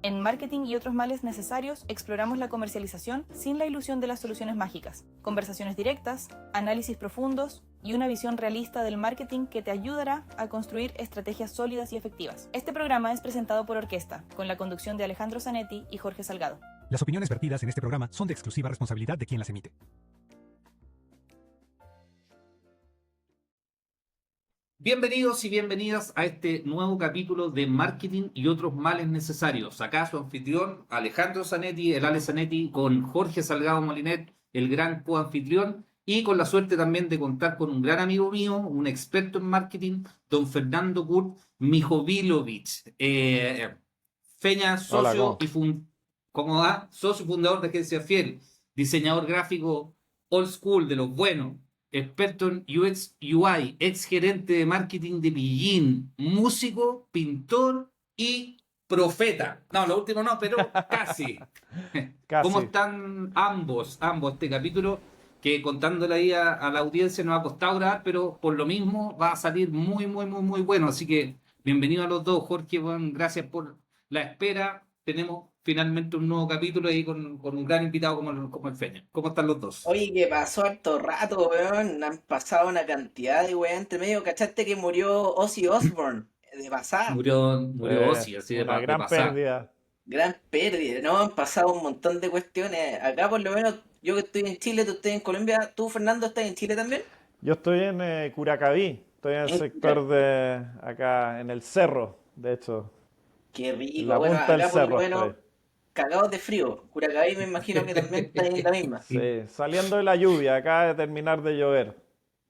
En Marketing y otros males necesarios exploramos la comercialización sin la ilusión de las soluciones mágicas, conversaciones directas, análisis profundos y una visión realista del marketing que te ayudará a construir estrategias sólidas y efectivas. Este programa es presentado por Orquesta, con la conducción de Alejandro Zanetti y Jorge Salgado. Las opiniones vertidas en este programa son de exclusiva responsabilidad de quien las emite. Bienvenidos y bienvenidas a este nuevo capítulo de Marketing y otros males necesarios. Acá su anfitrión Alejandro Zanetti, el Ale Zanetti, con Jorge Salgado Molinet, el gran coanfitrión, y con la suerte también de contar con un gran amigo mío, un experto en marketing, don Fernando Kurt Mijovilovich, Feña, socio socio fundador de Agencia Fiel, diseñador gráfico old school de los buenos, experto en UX UI, ex gerente de marketing de Pillín, músico, pintor y profeta. No, lo último no, pero casi. Casi. ¿Cómo están ambos? Este capítulo que contándole ahí a la audiencia nos ha costado grabar, pero por lo mismo va a salir muy bueno. Así que bienvenido a los dos, Jorge. Bueno, gracias por la espera. Tenemos finalmente un nuevo capítulo ahí con un gran invitado como el Feña. ¿Cómo están los dos? Oye, que pasó harto rato, weón. Han pasado una cantidad de weón entre medio. ¿Cachaste que murió Ozzy Osbourne? De pasada. Murió Ozzy, así de Una gran pasada. pérdida. Gran pérdida, ¿no? Han pasado un montón de cuestiones. Acá, por lo menos, yo que estoy en Chile, tú estás en Colombia. ¿Tú, Fernando, estás en Chile también? Yo estoy en Curacaví, estoy en el sector de acá, en el cerro, de hecho. Qué En rico. la Bueno, punta del acá por lo cerro menos, estoy. cagados de frío. Curacaví me imagino que también está en la misma. Sí, saliendo de la lluvia, acaba de terminar de llover.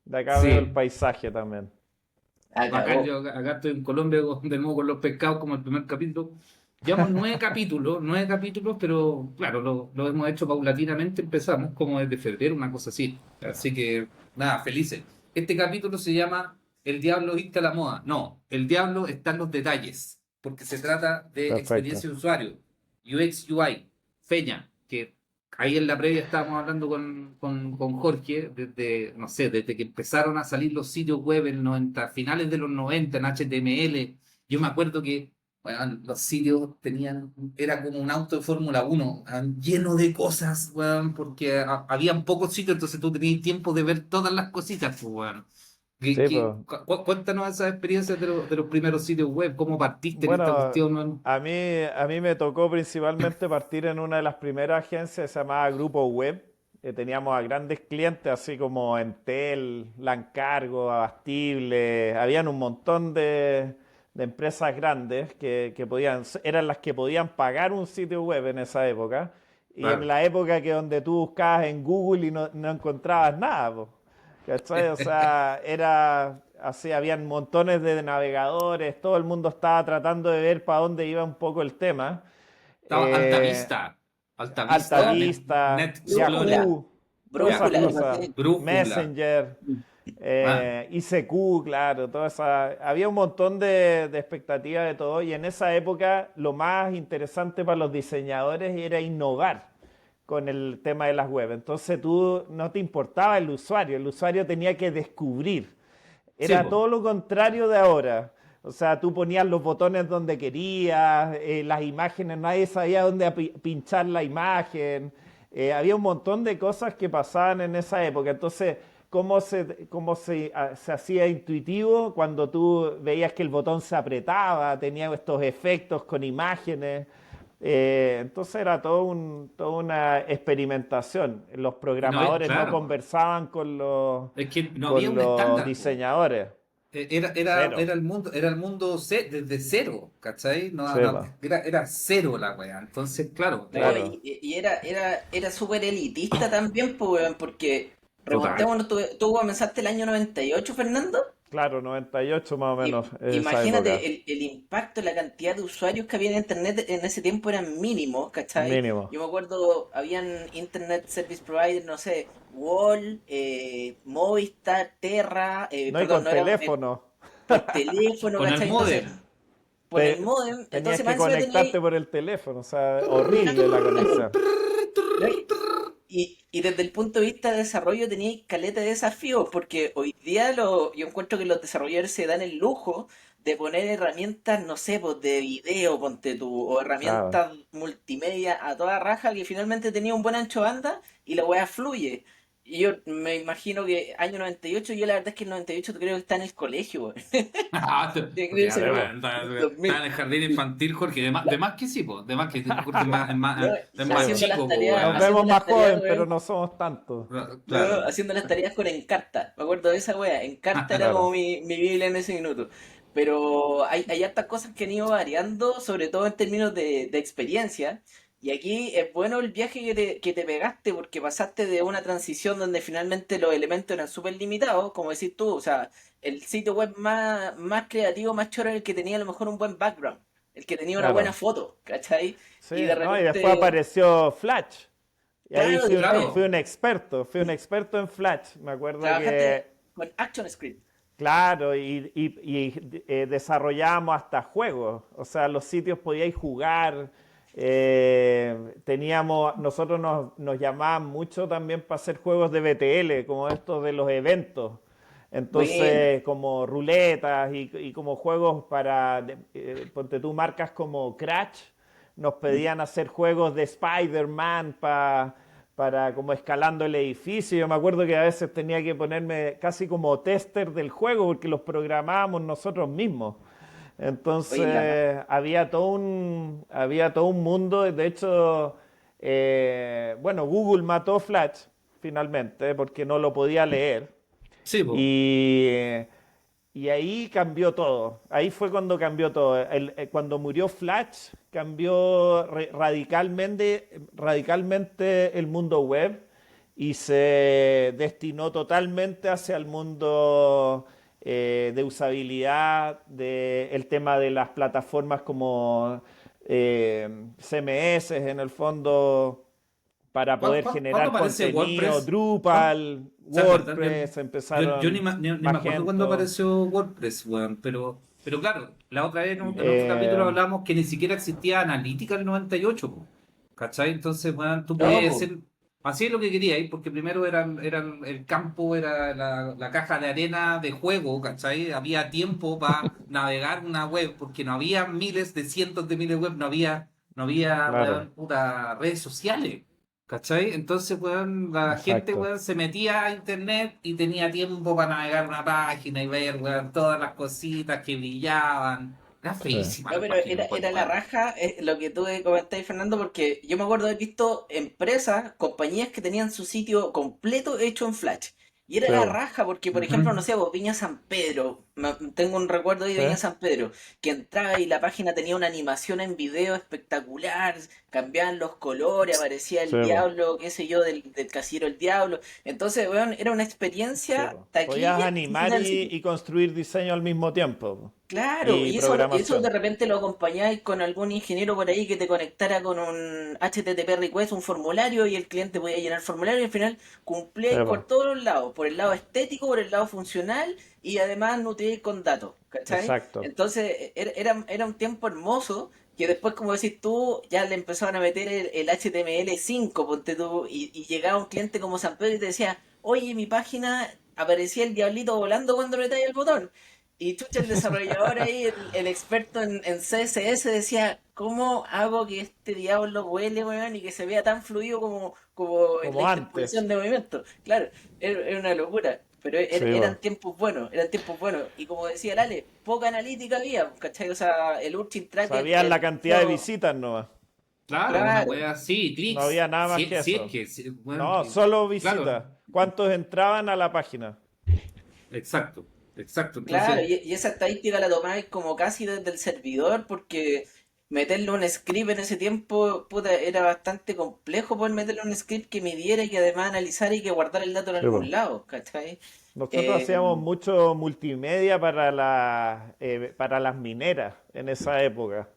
De acá Sí. veo el paisaje también. Acá estoy en Colombia de nuevo con los pescados como el primer capítulo. Llevamos 9 capítulos, pero claro, lo hemos hecho paulatinamente, empezamos como desde febrero, una cosa así. Así que nada, felices. Este capítulo se llama El diablo viste a la moda. No, el diablo está en los detalles, porque se trata de Perfecto. experiencia de usuario, UX UI, Feña, que ahí en la previa estábamos hablando con Jorge, desde que empezaron a salir los sitios web en 90, finales de los 90 en HTML. Yo me acuerdo que bueno, los sitios era como un auto de Fórmula 1, lleno de cosas, weón, porque habían pocos sitios, entonces tú tenías tiempo de ver todas las cositas, pues, weón. Sí, pues. Cuéntanos esas experiencias de los primeros sitios web, cómo partiste en esta Bueno, cuestión, weón. a mí me tocó principalmente partir en una de las primeras agencias, se llamaba Grupo Web. Teníamos a grandes clientes así como Entel, Lancargo, Abastible. Habían un montón de empresas grandes que eran las que podían pagar un sitio web en esa época. Y Claro. en la época que donde tú buscabas en Google y no encontrabas nada, po. ¿Cachai? O sea, era así, habían montones de navegadores, todo el mundo estaba tratando de ver para dónde iba un poco el tema. Estaba Eh, Alta Alta Vista, Vista, Net Brújula. Explorer, todas esas Brújula. cosas, Brújula. Messenger, Ah, ICQ, claro, había un montón de expectativas de todo y en esa época lo más interesante para los diseñadores era innovar con el tema de las web. Entonces tú no te importaba el usuario tenía que descubrir. Sí, Era po. todo lo contrario de ahora. O sea, tú ponías los botones donde querías, las imágenes, nadie sabía dónde pinchar la imagen. Había un montón de cosas que pasaban en esa época. Entonces, ¿cómo se hacía intuitivo cuando tú veías que el botón se apretaba, tenía estos efectos con imágenes? Entonces era toda una experimentación. Los programadores no claro, conversaban con es que no había con un los estándar, po. diseñadores. Cero. Era el mundo desde cero, ¿cachai? Sepa. Era cero la weá. Entonces, claro, No, Claro. y era súper elitista también, pues, weón, porque total. remontémonos, tú comenzaste el año 98, Fernando. Claro, 98 más o menos, esa Imagínate época. el impacto, la cantidad de usuarios que había en internet en ese tiempo eran mínimos, ¿cachai? Mínimo. Yo me acuerdo, habían Internet Service Provider, no sé, Wall, Movistar, Terra, No, y perdón, con no era teléfono. por teléfono, Con el ¿cachai? Entonces, módem. por el modem, Tenías entonces más que encima conectarte tenía. por el teléfono, o sea, horrible la conexión. ¿No? Y desde el punto de vista de desarrollo tenéis caleta de desafíos, porque hoy día yo encuentro que los desarrolladores se dan el lujo de poner herramientas, no sé, pues de video, ponte tú, o Claro. herramientas multimedia a toda raja que finalmente tenía un buen ancho de banda y la weá fluye. Y yo me imagino que año 98, yo la verdad es que el 98 creo que está en el colegio, weón. Ah, Yo creo que ya, ese pero, fue bueno, dos está en mil. el jardín infantil, Jorge. De más que sí, po. De más que Jorge No, es Sí, más bo. haciendo las chico, po, tareas, Nos weón. vemos haciendo más las tareas, joven, pero weón. no somos tantos. No, Claro. haciendo las tareas con Encarta. Me acuerdo de esa wea. Encarta era como Claro. mi Biblia en ese minuto. Pero hay hartas cosas que han ido variando, sobre todo en términos de experiencia. Y aquí es bueno el viaje que te pegaste, porque pasaste de una transición donde finalmente los elementos eran súper limitados, como decís tú. O sea, el sitio web más creativo, más choro era el que tenía a lo mejor un buen background. El que tenía una buena Claro. foto, ¿cachai? Sí, Y de ¿no? Y después repente, apareció Flash. Y ahí claro, después fui Claro. un experto en Flash. Me acuerdo que, trabajaste con ActionScript. claro, desarrollamos hasta juegos. O sea, los sitios podíais jugar. Nosotros nos llamaban mucho también para hacer juegos de BTL, como estos de los eventos. Buena. Entonces, como ruletas y como juegos ponte tú, marcas como Crash, nos pedían hacer juegos de Spider-Man para como escalando el edificio. Yo me acuerdo que a veces tenía que ponerme casi como tester del juego porque los programábamos nosotros mismos. Oye, la Entonces había todo un mundo. De hecho, bueno, Google mató Flash finalmente porque no lo podía leer. Sí, po. Y, y ahí cambió todo. Ahí fue cuando cambió todo. Cuando murió Flash, cambió radicalmente el mundo web y se destinó totalmente hacia el mundo de usabilidad, el tema de las plataformas como CMS en el fondo para poder ¿Cuándo generar aparece contenido, WordPress? ¿Cuándo? Drupal, ¿Se acuerdan? WordPress, Yo ni, empezaron ni me acuerdo cuándo Magento. apareció WordPress, weón, pero claro, la otra vez en otro capítulo Eh, hablamos que ni siquiera existía Analytical 98, po, ¿cachai? Entonces, weón, tú no, podías po. hacer, así es lo que queríais, porque primero eran el campo, era la caja de arena de juego, ¿cachai? Había tiempo para navegar una web, porque no había miles de cientos de miles de web, no había, claro, weón, puta, redes sociales. ¿Cachai? Entonces, weón, la gente, exacto. weón, se metía a internet y tenía tiempo para navegar una página y ver, weón, todas las cositas que brillaban. Era Sí. feísima No, las pero páginas, pues, era la weón. raja, lo que tú comentáis, Fernando, porque yo me acuerdo de haber visto empresas, compañías que tenían su sitio completo hecho en Flash. Y era Sí, la bo. raja, porque, por ejemplo, no Ujú. sé, vos, Viña San Pedro, tengo un recuerdo de Sí, Viña San Pedro, que entraba y la página tenía una animación en video espectacular, cambiaban los colores, aparecía sí, el bo. diablo, qué sé yo, del casillero el diablo. Entonces, weón, era una Sí, experiencia bo. Podías taquilla y animar disfrutar el sitio. y construir diseño al mismo tiempo, bo. Claro, Y y eso de programación. repente lo acompañáis con algún ingeniero por ahí que te conectara con un HTTP request, un formulario, y el cliente podía llenar el formulario y al final Sí, cumplíais bo. por todos los lados, por el lado estético, por el lado funcional y además nutríais con datos, ¿cachai? Exacto. Entonces era un tiempo hermoso que después, como decís tú, ya le empezaban a meter el HTML5, ponte tú, y llegaba un cliente como San Pedro y te decía, oye, mi página aparecía el diablito volando cuando apretáis el botón. Y chucha, el desarrollador ahí, el experto en CSS decía, ¿cómo hago que este diablo huele, weón, y que se vea tan fluido como en la Como antes. interpolación de movimiento? Claro, era una locura, pero Sí, eran bo. tiempos buenos, eran tiempos buenos. Y como decía Lale, poca analítica había, ¿cachai? O sea, el Urchin Tracker, Sabían la el cantidad de inicio, visitas nomás. Claro, una claro, wea así, No clics. había nada más que Si es eso. que, weón, No, solo claro, visitas. ¿Cuántos entraban a la página? exacto, exacto. claro, Entonces, y esa estadística la tomáis como casi desde el servidor, porque meterle un script en ese tiempo, puta, era bastante complejo poder meterle un script que midiera y que además analizara y que guardara el dato en Sí, algún bo. lado, ¿cachai? Nosotros Eh, hacíamos mucho multimedia para las mineras en esa época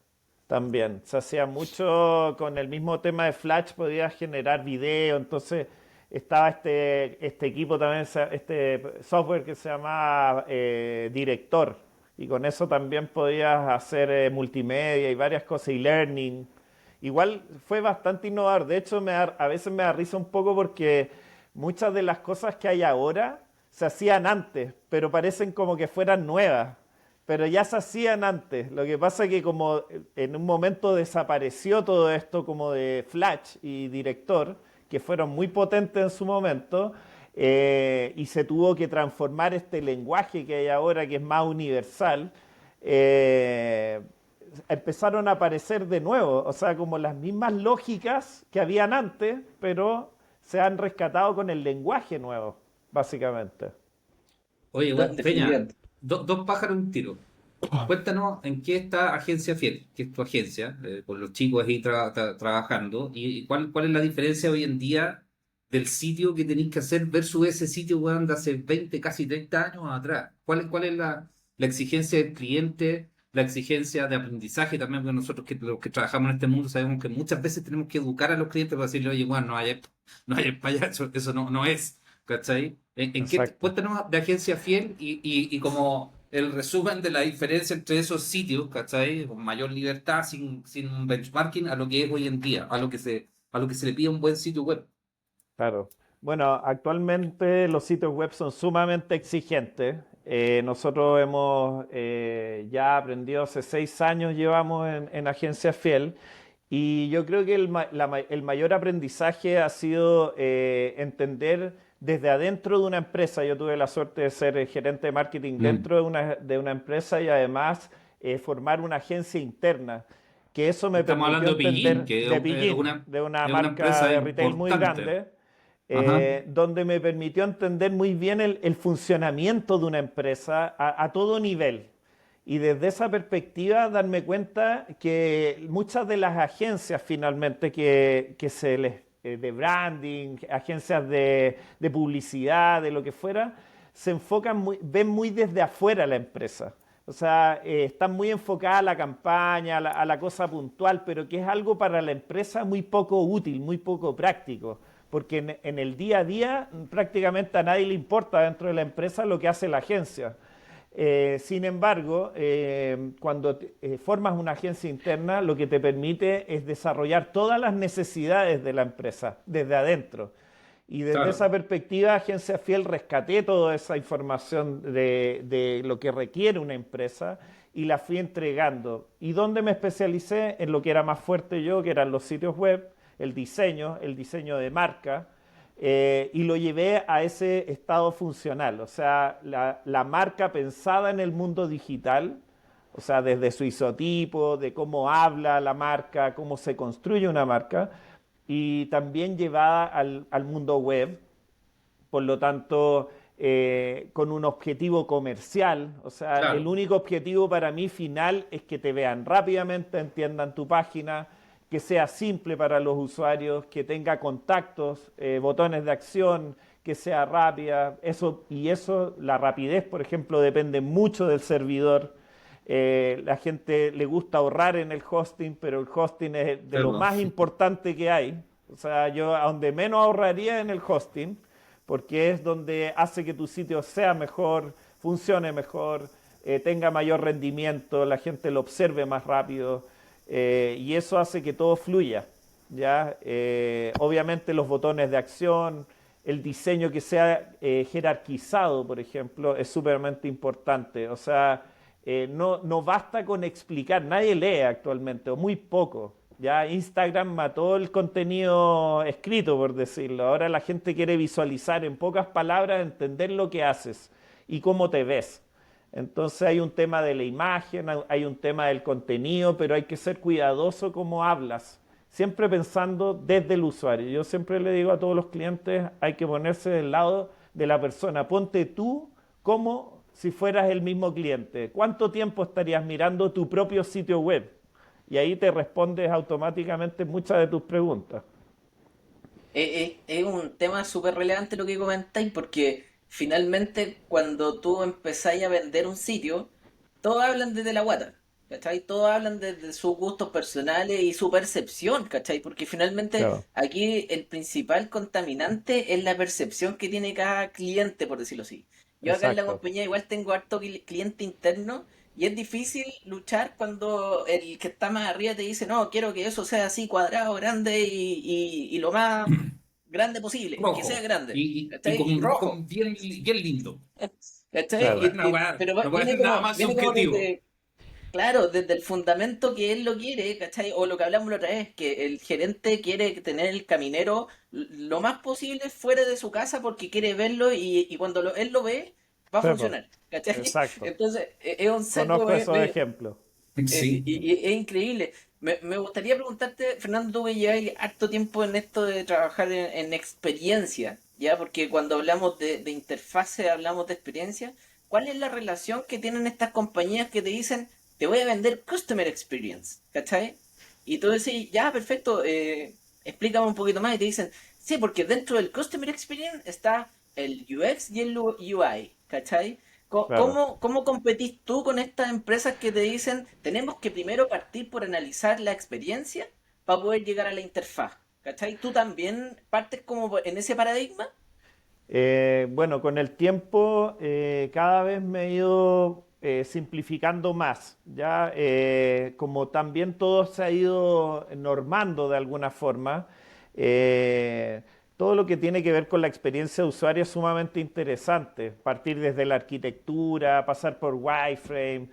también. Se hacía mucho con el mismo tema de Flash, podías generar video, entonces estaba este equipo también, este software que se llamaba Director, y con eso también podías hacer multimedia y varias cosas, y learning. Igual fue bastante innovador, de hecho a veces me da risa un poco porque muchas de las cosas que hay ahora se hacían antes, pero parecen como que fueran nuevas. pero ya se hacían antes. Lo que pasa es que como en un momento desapareció todo esto como de Flash y Director, que fueron muy potentes en su momento, y se tuvo que transformar este lenguaje que hay ahora, que es más universal, empezaron a aparecer de nuevo, o sea, como las mismas lógicas que habían antes, pero se han rescatado con el lenguaje nuevo, básicamente. Oye, bueno, Peña, Definitivamente. dos pájaros en un tiro. Cuéntanos en qué está Agencia Fiel, que es tu agencia, con los chicos ahí trabajando, y cuál es la diferencia hoy en día del sitio que tenéis que hacer versus ese sitio, weón, de hace 20 casi 30 años atrás. ¿Cuál es la exigencia del cliente, la exigencia de aprendizaje también? Porque nosotros los que trabajamos en este mundo sabemos que muchas veces tenemos que educar a los clientes para decirle, oye, bueno, no hay payaso, eso no es, ¿cachai? ¿En qué, Exacto. cuéntanos de Agencia Fiel y como el resumen de la diferencia entre esos sitios, ¿cachai? Con mayor libertad, sin un benchmarking, a lo que es hoy en día, a lo que se le pide a un buen sitio web. Claro. Bueno, actualmente los sitios web son sumamente exigentes. Nosotros hemos ya aprendido hace 6 años, llevamos en Agencia Fiel, y yo creo que el mayor aprendizaje ha sido entender desde adentro de una empresa. Yo tuve la suerte de ser el gerente de marketing Mm. dentro de una empresa y además formar una agencia interna, que eso me Estamos permitió hablando de Pillín, entender que de Pillín, de una es una marca empresa de retail muy importante. grande, Ajá. donde me permitió entender muy bien el funcionamiento de una empresa a todo nivel. Y desde esa perspectiva darme cuenta que muchas de las agencias finalmente que se les, de branding, agencias de publicidad, de lo que fuera, se enfocan ven muy desde afuera la empresa. O sea, están muy enfocadas a la campaña, a la cosa puntual, pero que es algo para la empresa muy poco útil, muy poco práctico, porque en el día a día prácticamente a nadie le importa dentro de la empresa lo que hace la agencia. Sin embargo, cuando formas una agencia interna, lo que te permite es desarrollar todas las necesidades de la empresa desde adentro. Y desde Claro. esa perspectiva, Agencia Fiel rescaté toda esa información de lo que requiere una empresa y la fui entregando. ¿Y dónde me especialicé? En lo que era más fuerte yo, que eran los sitios web, el diseño de marca, y lo llevé a ese estado funcional. O sea, la marca pensada en el mundo digital, o sea, desde su isotipo, de cómo habla la marca, cómo se construye una marca, y también llevada al mundo web, por lo tanto, con un objetivo comercial. O sea, el Claro. único objetivo para mí final es que te vean rápidamente, entiendan tu página, que sea simple para los usuarios, que tenga contactos, botones de acción, que sea rápida. La rapidez, por ejemplo, depende mucho del servidor. La gente le gusta ahorrar en el hosting, pero el hosting es de Sí, lo po. más importante que hay. O sea, yo a donde menos ahorraría en el hosting, porque es donde hace que tu sitio sea mejor, funcione mejor, tenga mayor rendimiento, la gente lo observe más rápido, y eso hace que todo fluya. ¿Ya? Obviamente los botones de acción, el diseño que sea jerarquizado, por ejemplo, es súpermente importante. O sea, no basta con explicar, nadie lee actualmente, o muy poco. Ya Instagram mató el contenido escrito, por decirlo. Ahora la gente quiere visualizar en pocas palabras, entender lo que haces y cómo te ves. Entonces hay un tema de la imagen, hay un tema del contenido, pero hay que ser cuidadoso cómo hablas, siempre pensando desde el usuario. Yo siempre le digo a todos los clientes, hay que ponerse del lado de la persona. Ponte tú como si fueras el mismo cliente. ¿Cuánto tiempo estarías mirando tu propio sitio web? Y ahí te respondes automáticamente muchas de tus preguntas. Es un tema súper relevante lo que comentáis, porque finalmente cuando tú empezáis a vender un sitio, todos hablan desde la guata, ¿cachai? Todos hablan desde sus gustos personales y su percepción, ¿cachai? Porque finalmente Claro, aquí el principal contaminante es la percepción que tiene cada cliente, por decirlo así. Yo acá en la exacto. compañía igual tengo harto cliente interno y es difícil luchar cuando el que está más arriba te dice, no, quiero que eso sea así cuadrado, grande y lo más grande posible, que sea Rojo. grande, Y ¿cachai? con Y un rojo rojo. bien lindo. ¿cachai? Claro. Pero No puede viene ser nada como, más viene como subjetivo. desde, claro, desde el fundamento que él lo quiere, ¿cachai? O lo que hablamos la otra vez, que el gerente quiere tener el caminero lo más posible fuera de su casa porque quiere verlo y cuando él lo ve, va a Sí, po, funcionar, ¿cachai? exacto. Entonces, es un sesgo Conozco esos ejemplos. Sí. y es increíble. Me gustaría preguntarte, Fernando, tú que llevas harto tiempo en esto de trabajar en experiencia, ¿ya? Porque cuando hablamos de interfase, hablamos de experiencia. ¿Cuál es la relación que tienen estas compañías que te dicen, te voy a vender Customer Experience? ¿Cachai? Y tú decís, ya, perfecto, explícame un poquito más. Y te dicen, sí, porque dentro del Customer Experience está el UX y el UI, ¿cachai? Claro. ¿Cómo competís tú con estas empresas que te dicen, tenemos que primero partir por analizar la experiencia para poder llegar a la interfaz? ¿Cachai? ¿Tú también partes como en ese paradigma? Bueno, con el tiempo cada vez me he ido simplificando más, ¿ya? Como también todo se ha ido normando de alguna forma, eh, todo lo que tiene que ver con la experiencia de usuario es sumamente interesante. Partir desde la arquitectura, pasar por wireframe,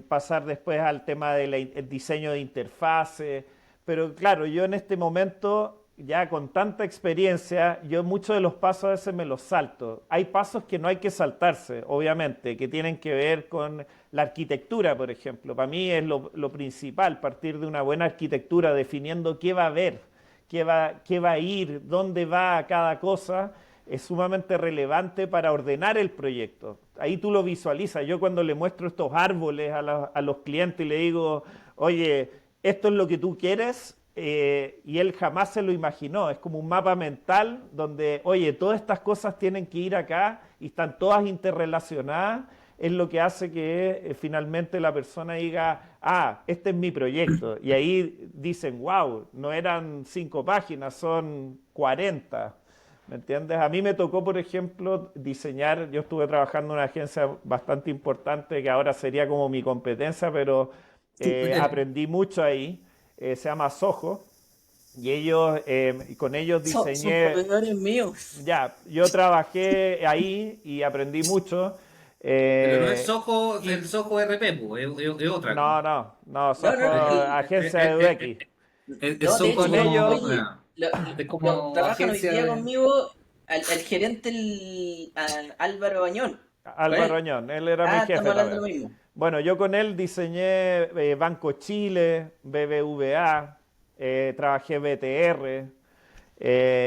pasar después al tema del diseño de interfaces. Pero claro, yo en este momento, ya con tanta experiencia, yo muchos de los pasos a veces me los salto. Hay pasos que no hay que saltarse, obviamente, que tienen que ver con la arquitectura, por ejemplo. Para mí es lo principal, partir de una buena arquitectura, definiendo qué va a haber, qué va a ir, dónde va cada cosa, es sumamente relevante para ordenar el proyecto. Ahí tú lo visualizas. Yo cuando le muestro estos árboles a los clientes y le digo, oye, esto es lo que tú quieres, y él jamás se lo imaginó. Es como un mapa mental donde, oye, todas estas cosas tienen que ir acá y están todas interrelacionadas. Es lo que hace que finalmente la persona diga, ah, este es mi proyecto. Y ahí dicen, wow, no eran 5 páginas, son 40. ¿Me entiendes? A mí me tocó, por ejemplo, diseñar, yo estuve trabajando en una agencia bastante importante que ahora sería como mi competencia, pero aprendí mucho ahí, se llama Soho, y con ellos Son diseñé, proveedores míos. ya, yo trabajé ahí y aprendí mucho. Pero no es eh, Soho, y el Soho RP, po, es otra. no, no, no, No, Soho, no, agencia de UX. Es no, de Y Soho hecho, con como, ellos, oye, es como trabajan hoy agencia día de... conmigo el gerente Álvaro Bañón. ¿Con Álvaro él? Oñón, él era mi Ah, estamos jefe hablando de también. lo mismo. Bueno, yo con él diseñé Banco Chile, BBVA, trabajé BTR,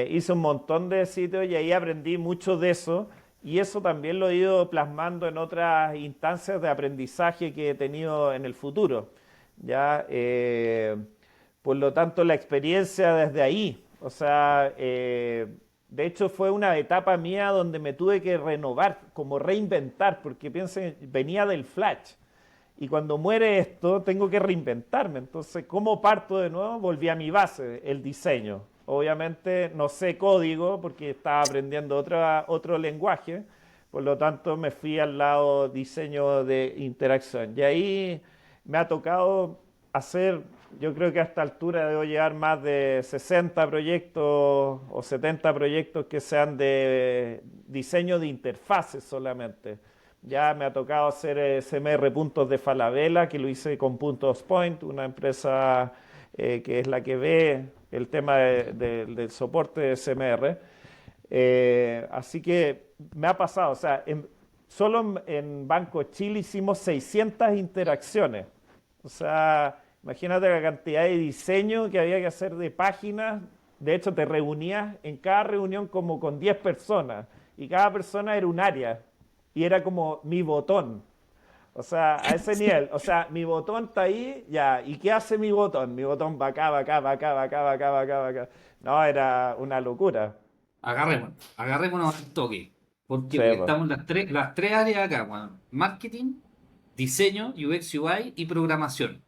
hice un montón de sitios y ahí aprendí mucho de eso. Y eso también lo he ido plasmando en otras instancias de aprendizaje que he tenido en el futuro. Ya, por lo tanto, la experiencia desde ahí, o sea, de hecho fue una etapa mía donde me tuve que renovar, como reinventar, porque piensen, venía del Flash. Y cuando muere esto, tengo que reinventarme. Entonces, ¿cómo parto de nuevo? Volví a mi base, el diseño. Obviamente no sé código porque estaba aprendiendo otro lenguaje, por lo tanto me fui al lado diseño de interacción. Y ahí me ha tocado hacer, yo creo que a esta altura debo llevar más de 60 proyectos o 70 proyectos que sean de diseño de interfaces solamente. Ya me ha tocado hacer CMR puntos de Falabella, que lo hice con Puntos Point, una empresa que es la que ve el tema del soporte de CMR. Así que me ha pasado, o sea, solo en Banco Chile hicimos 600 interacciones. O sea, imagínate la cantidad de diseño que había que hacer de páginas. De hecho, te reunías en cada reunión como con 10 personas y cada persona era un área y era como mi botón. O sea, a ese nivel. O sea, mi botón está ahí, ya. ¿Y qué hace mi botón? Mi botón va acá, va acá, va acá, va acá, va acá, va acá, va acá. No, era una locura. Agarrémonos al toque. ¿Por qué? Sí, Porque pues, estamos las tres áreas acá, weón. Marketing, diseño, UX, UI y programación.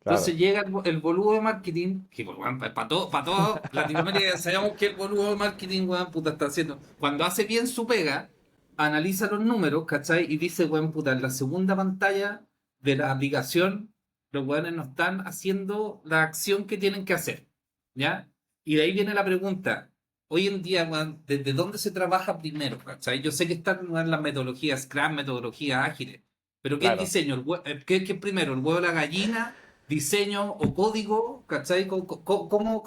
claro. Entonces llega el boludo de marketing, que pues, weón, para todo Latinoamérica ya sabemos que el boludo de marketing, weón, puta, está haciendo. Cuando hace bien su pega, analiza los números, ¿cachai? Y dice, weón, puta, en la segunda pantalla de la aplicación, los weones no están haciendo la acción que tienen que hacer, ¿ya? Y de ahí viene la pregunta, hoy en día, weón, ¿desde dónde se trabaja primero? ¿Cachai? Yo sé que están, weón, las metodologías Scrum, metodologías ágiles, pero ¿qué es Claro. diseño? ¿Qué es primero? ¿El huevo o la gallina? ¿Diseño o código? ¿Cachai? ¿Cómo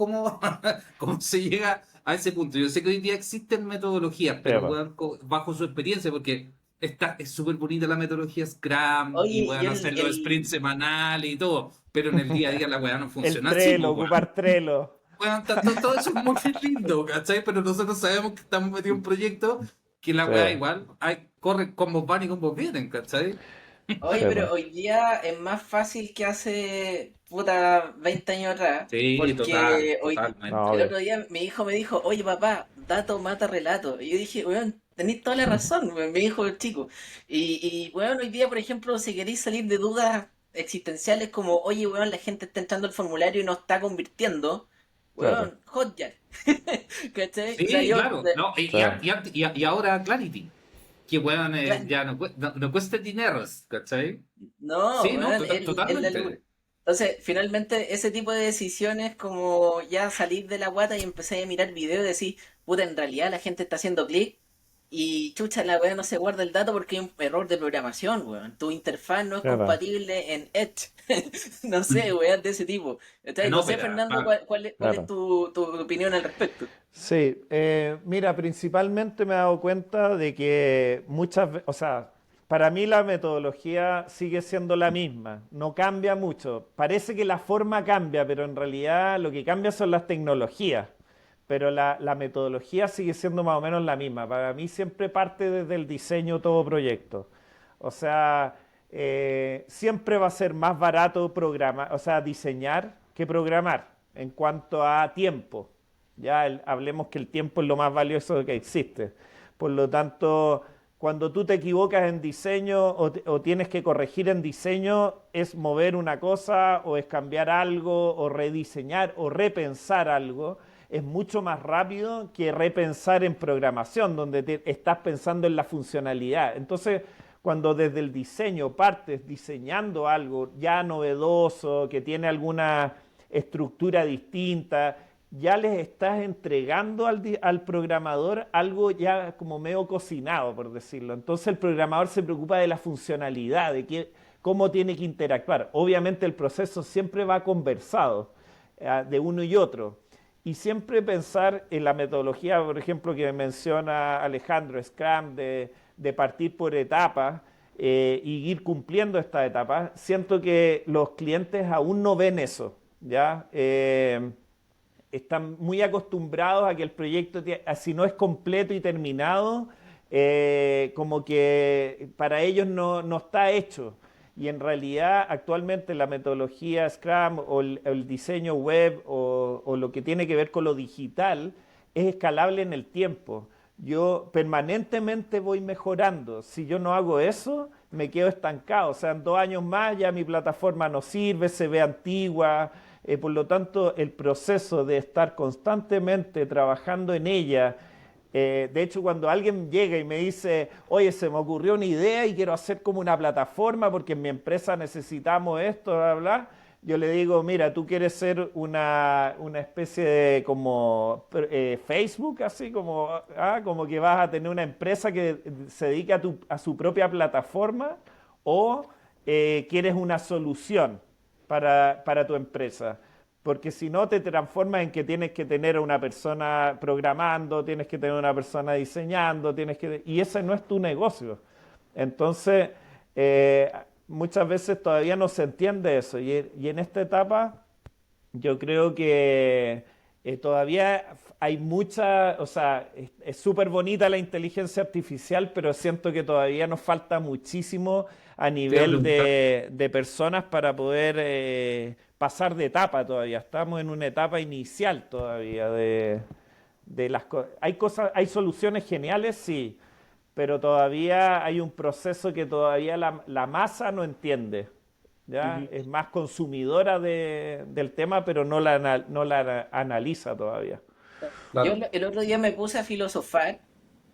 se llega a ese punto? Yo sé que hoy día existen metodologías, Sí, pero po. weón, bajo su experiencia, porque es súper bonita la metodología Scrum y Oye, weón, hacer los sprints semanales y todo, pero en el día a día la weá no El funciona así, Trello, pues, weón. ocupar Trello. Bueno, todo eso es muy lindo, ¿cachai? Pero nosotros sabemos que estamos metidos en un proyecto que la Sí, weá igual corre combos van y combos vienen, ¿cachai? oye, sí, po. pero hoy día es más fácil que hace puta 20 años atrás, Sí, porque No, totalmente. el obvio. otro día mi hijo me dijo, oye papá, dato mata relato. Y yo dije, weón, tenéis toda la razón, weón, me dijo el chico. Weón, hoy día, por ejemplo, si queréis salir de dudas existenciales como, oye, weón, la gente está entrando al formulario y no está convirtiendo, Claro. weón, Hotjar. ¿Cachai? O sea, Sí, claro. No, Sí. y ahora Clarity, que weón cla- ya no cuesta dinero, ¿cachai? no, Sí, no, weón, es la luz. totalmente. Entonces, finalmente, ese tipo de decisiones, como ya salir de la guata y empecé a mirar videos y decir, puta, en realidad la gente está haciendo clic y chucha, la weá no se guarda el dato porque hay un error de programación, weón. Tu interfaz no es Claro. compatible en Edge. No sé, weón, de ese tipo. Entonces, En no sé, ópera, Fernando, claro. cuál es Claro. tu opinión al respecto. Sí, mira, principalmente me he dado cuenta de que muchas veces, o sea, para mí la metodología sigue siendo la misma, no cambia mucho. Parece que la forma cambia, pero en realidad lo que cambia son las tecnologías. Pero la metodología sigue siendo más o menos la misma. Para mí siempre parte desde el diseño todo proyecto. O sea, siempre va a ser más barato programar, o sea, diseñar que programar en cuanto a tiempo. Ya hablemos que el tiempo es lo más valioso que existe. Por lo tanto, cuando tú te equivocas en diseño o tienes que corregir en diseño, es mover una cosa o es cambiar algo o rediseñar o repensar algo. Es mucho más rápido que repensar en programación, donde estás pensando en la funcionalidad. Entonces, cuando desde el diseño partes diseñando algo ya novedoso, que tiene alguna estructura distinta, ya les estás entregando al programador algo ya como medio cocinado, por decirlo. Entonces el programador se preocupa de la funcionalidad, cómo tiene que interactuar. Obviamente el proceso siempre va conversado de uno y otro. Y siempre pensar en la metodología, por ejemplo, que menciona Alejandro, Scrum, de partir por etapas y ir cumpliendo estas etapas. Siento que los clientes aún no ven eso, ¿ya? Están muy acostumbrados a que el proyecto, si no es completo y terminado, como que para ellos no está hecho. Y en realidad actualmente la metodología Scrum o el diseño web o lo que tiene que ver con lo digital es escalable en el tiempo. Yo permanentemente voy mejorando. Si yo no hago eso, me quedo estancado. O sea, en 2 años más ya mi plataforma no sirve, se ve antigua. Por lo tanto, el proceso de estar constantemente trabajando en ella, de hecho, cuando alguien llega y me dice, oye, se me ocurrió una idea y quiero hacer como una plataforma porque en mi empresa necesitamos esto, bla, bla, yo le digo, mira, tú quieres ser una especie de como Facebook, así como que vas a tener una empresa que se dedique a su propia plataforma o quieres una solución para tu empresa. Porque si no te transformas en que tienes que tener a una persona programando, tienes que tener una persona diseñando, y ese no es tu negocio. Entonces, muchas veces todavía no se entiende eso. Y en esta etapa yo creo que todavía hay mucha, o sea, es súper bonita la inteligencia artificial, pero siento que todavía nos falta muchísimo a Te iba a nivel preguntar. de personas para poder pasar de etapa todavía. Estamos en una etapa inicial todavía de las cosas. Hay soluciones geniales, sí, pero todavía hay un proceso que todavía la masa no entiende. ¿Ya? Ujú. Es más consumidora del tema, pero no la analiza todavía. Yo Claro. el otro día me puse a filosofar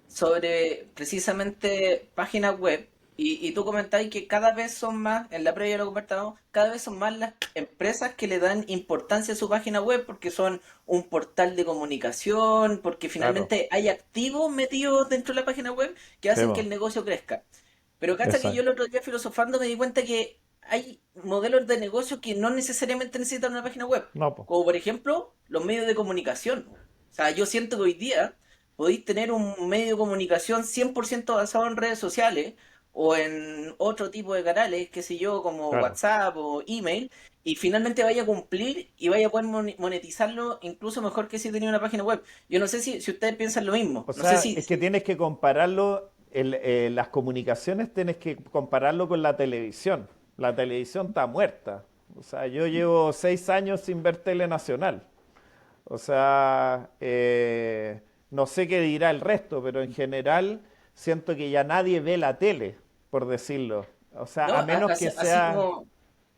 sobre precisamente páginas web Y tú comentáis que cada vez son más, en la previa lo convertamos, cada vez son más las empresas que le dan importancia a su página web porque son un portal de comunicación, porque Claro, finalmente hay activos metidos dentro de la página web que sí, hacen que po, el negocio crezca. Pero cacha que yo el exacto. otro día filosofando me di cuenta que hay modelos de negocio que no necesariamente necesitan una página web, No, pues, como por ejemplo los medios de comunicación. O sea, yo siento que hoy día podéis tener un medio de comunicación 100% basado en redes sociales o en otro tipo de canales, qué sé yo, como claro. WhatsApp o email, y finalmente vaya a cumplir y vaya a poder monetizarlo incluso mejor que si tenía una página web. Yo no sé si ustedes piensan lo mismo. O No sé sea, si, es que tienes que compararlo, las comunicaciones tienes que compararlo con la televisión. La televisión está muerta. O sea, yo llevo 6 años sin ver tele nacional. O sea, no sé qué dirá el resto, pero en general siento que ya nadie ve la tele, por decirlo. O sea, ¿no? a menos que sea...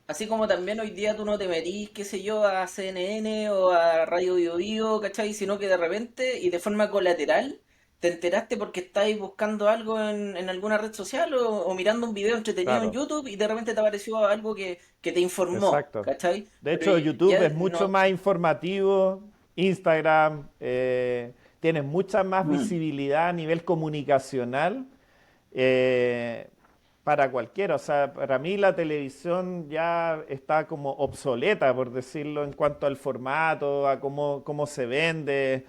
Así como también hoy día tú no te metís, qué sé yo, a CNN o a Radio Bio Bio, ¿cachai? Sino que de repente y de forma colateral te enteraste porque estáis buscando algo en alguna red social o mirando un video entretenido en Claro, YouTube y de repente te apareció algo que te informó, exacto. ¿cachai? De Pero hecho, YouTube ya es mucho no... más informativo, Instagram, tienes mucha más Mm. visibilidad a nivel comunicacional eh, para cualquiera. O sea, para mí la televisión ya está como obsoleta, por decirlo, en cuanto al formato, a cómo se vende.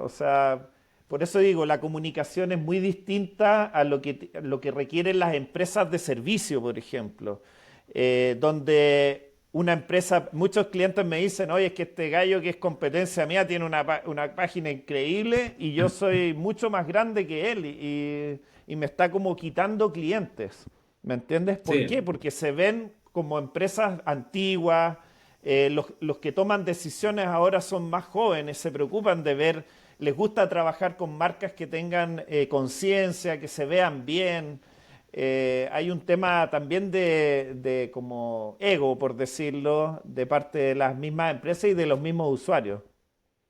O sea, por eso digo, la comunicación es muy distinta a lo que requieren las empresas de servicio, por ejemplo, donde una empresa, muchos clientes me dicen, oye, es que este gallo que es competencia mía tiene una página increíble y yo soy mucho más grande que él y me está como quitando clientes. ¿Me entiendes? ¿Por qué? Sí. Porque se ven como empresas antiguas, los que toman decisiones ahora son más jóvenes, se preocupan de ver, les gusta trabajar con marcas que tengan conciencia, que se vean bien. Hay un tema también de como ego, por decirlo, de parte de las mismas empresas y de los mismos usuarios.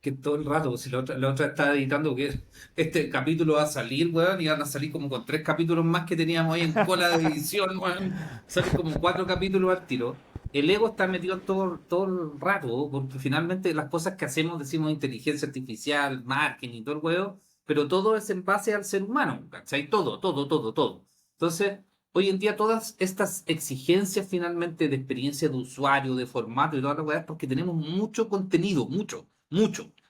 Que todo el rato, si la otra está editando que este capítulo va a salir, weón, y van a salir como con 3 capítulos más que teníamos ahí en cola de edición, weón. Salen como 4 capítulos al tiro. El ego está metido todo el rato, porque finalmente las cosas que hacemos decimos inteligencia artificial, marketing y todo el huevo, pero todo es en base al ser humano, ¿cachai? Todo, todo, todo, todo. Entonces, hoy en día todas estas exigencias finalmente de experiencia de usuario, de formato y toda la weá, es porque tenemos mucho contenido, mucho,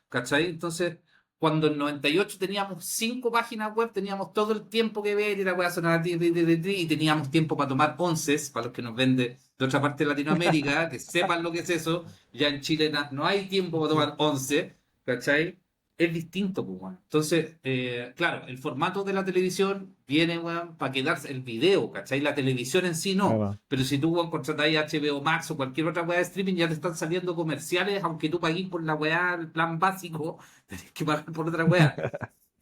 ¿cachai? Entonces, cuando en 98 teníamos 5 páginas web, teníamos todo el tiempo que ver y la weá sonaba y teníamos tiempo para tomar onces, para los que nos venden de otra parte de Latinoamérica, que sepan lo que es eso. Ya en Chile no hay tiempo para tomar once, ¿cachai? Es distinto, pues, weón. Entonces, claro, el formato de la televisión viene, weón, para quedarse el video, ¿cachai? La televisión en sí no. Claro. Pero si tú, weón, contratáis HBO Max o cualquier otra weá de streaming, ya te están saliendo comerciales, aunque tú pagues por la weá, el plan básico, tenés que pagar por otra weá.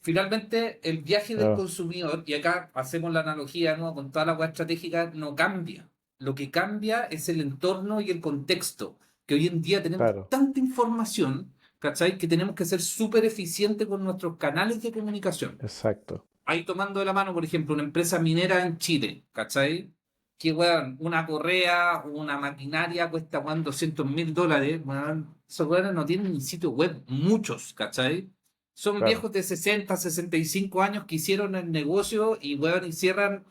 Finalmente, el viaje del Claro, consumidor, y acá hacemos la analogía, ¿no? Con toda la weá estratégica, no cambia. Lo que cambia es el entorno y el contexto, que hoy en día tenemos claro, tanta información, ¿cachai? Que tenemos que ser súper eficientes con nuestros canales de comunicación. exacto. Ahí tomando de la mano, por ejemplo, una empresa minera en Chile, ¿cachai? Que, weón, una correa, una maquinaria cuesta, weón, $200.000, weón. Esos weones no tienen ni sitio web, muchos, ¿cachai? Son Claro. viejos de 60, 65 años que hicieron el negocio y, weón, y cierran,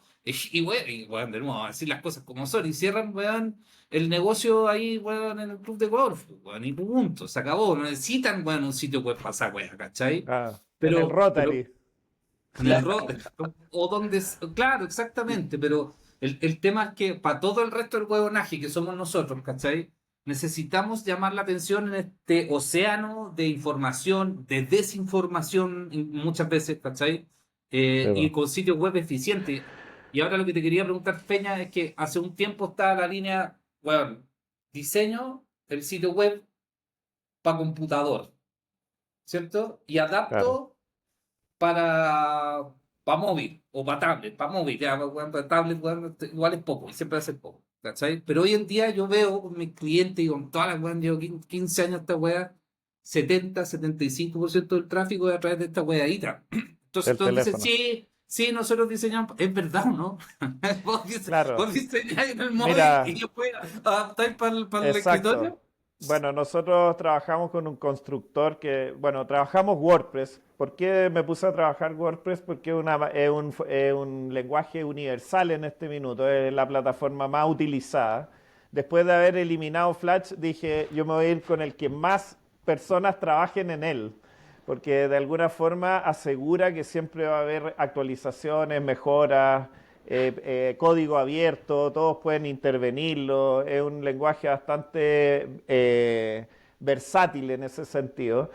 weón, de nuevo, así las cosas como son, y cierran, weón, el negocio ahí, weón, en el club de golf, weón, y punto, se acabó. No necesitan, weón, un sitio web para esa weá, ¿cachai? Ah, en el Pero Rotary. en el o donde, claro, exactamente, pero el tema es que para todo el resto del huevonaje que somos nosotros, ¿cachai? Necesitamos llamar la atención en este océano de información, de desinformación muchas veces, ¿cachai? Sí, Y po. con sitios web eficientes. Y ahora lo que te quería preguntar, Peña, es que hace un tiempo estaba la línea, bueno, diseño el sitio web para computador, ¿cierto? Y Claro, adapto para, para móvil o para tablet, para móvil, ya, weón, para tablet, weón, igual es poco, y siempre va a ser poco, ¿cachai? Pero hoy en día yo veo con mis clientes y con todas las weas, llevo 15 años esta wea, 75% del tráfico es a través de esta weadita. Entonces el todos dicen, teléfono. sí, Sí, nosotros diseñamos, es verdad, ¿no? Claro. Vos diseñáis en el móvil Mira, y después adaptáis para el exacto. escritorio. Bueno, nosotros trabajamos con un constructor bueno, trabajamos WordPress. ¿Por qué me puse a trabajar WordPress? Porque es un lenguaje universal en este minuto, es la plataforma más utilizada. Después de haber eliminado Flash, dije, yo me voy a ir con el que más personas trabajen en él, porque de alguna forma asegura que siempre va a haber actualizaciones, mejoras, código abierto, todos pueden intervenirlo, es un lenguaje bastante versátil en ese sentido.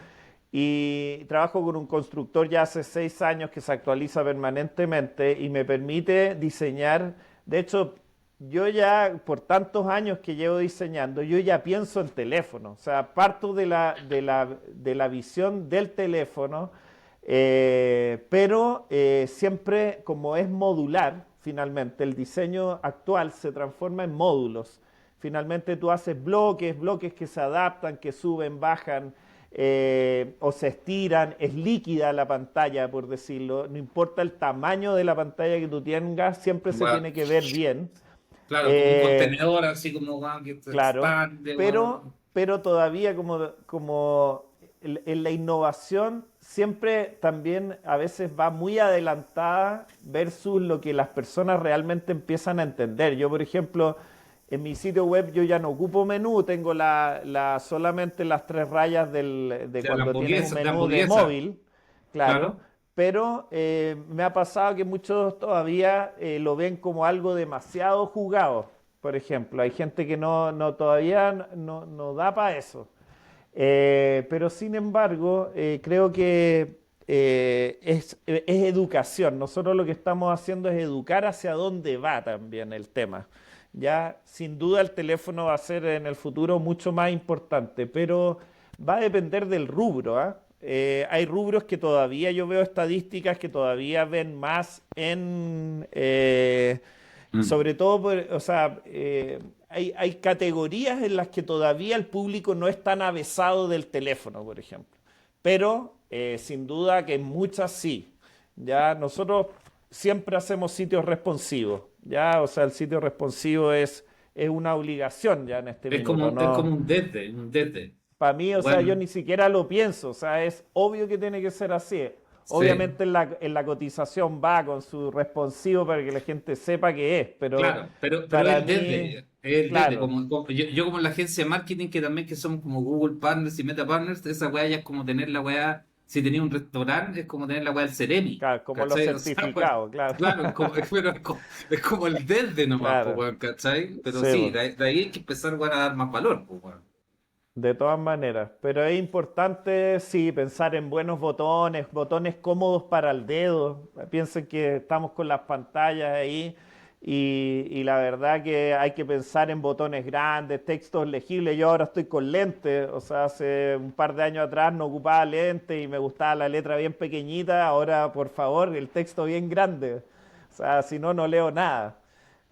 Y trabajo con un constructor ya hace 6 años que se actualiza permanentemente y me permite diseñar. De hecho, yo ya, por tantos años que llevo diseñando, yo ya pienso en teléfono. O sea, parto de la visión del teléfono, pero siempre como es modular, finalmente, el diseño actual se transforma en módulos. Finalmente tú haces bloques que se adaptan, que suben, bajan, o se estiran, es líquida la pantalla, por decirlo, no importa el tamaño de la pantalla que tú tengas, siempre se Bueno, tiene que ver bien. claro, como un Eh, contenedor, así como weón, que se claro, expande, pero, weón. pero todavía como en la innovación siempre también a veces va muy adelantada versus lo que las personas realmente empiezan a entender. Yo, por ejemplo, en mi sitio web yo ya no ocupo menú, tengo solamente las 3 rayas de Ya, cuando tienes un la menú de hamburguesa, móvil, claro, claro. pero me ha pasado que muchos todavía lo ven como algo demasiado jugado, por ejemplo. Hay gente que todavía no da para eso. Pero sin embargo, creo que es educación. Nosotros lo que estamos haciendo es educar hacia dónde va también el tema. Ya, sin duda el teléfono va a ser en el futuro mucho más importante, pero va a depender del rubro, ¿ah? Hay rubros que todavía yo veo estadísticas que todavía ven más Mm. sobre todo, o sea, hay categorías en las que todavía el público no es tan avesado del teléfono, por ejemplo. Pero sin duda que en muchas sí. Ya nosotros siempre hacemos sitios responsivos. Ya, o sea, el sitio responsivo es una obligación ya en este minuto. Es como No, un desde. para mí, o sea, yo Bueno, ni siquiera lo pienso, o sea, es obvio que tiene que ser así. sí. Obviamente en la cotización va con su responsivo para que la gente sepa qué es, pero Claro, pero para mí, es desde, claro, yo como en la agencia de marketing, que también que somos como Google Partners y Meta Partners, esa weá ya es como tener la weá, si tenía un restaurante, es como tener la weá del Ceremi, claro, como los ¿cachai? O sea, pues, certificados, claro, claro, pero es como el desde nomás, pues, claro, weón, ¿cachai? Pero sí, sí, bo, de ahí hay que empezar, weón, a dar más valor, pues, weón. de todas maneras. Pero es importante, sí, pensar en buenos botones cómodos para el dedo. Piensen que estamos con las pantallas ahí. Y la verdad que hay que pensar en botones grandes, textos legibles. Yo ahora estoy con lentes, o sea, hace un par de años atrás no ocupaba lentes y me gustaba la letra bien pequeñita. Ahora, por favor, el texto bien grande. O sea, si no, no leo nada.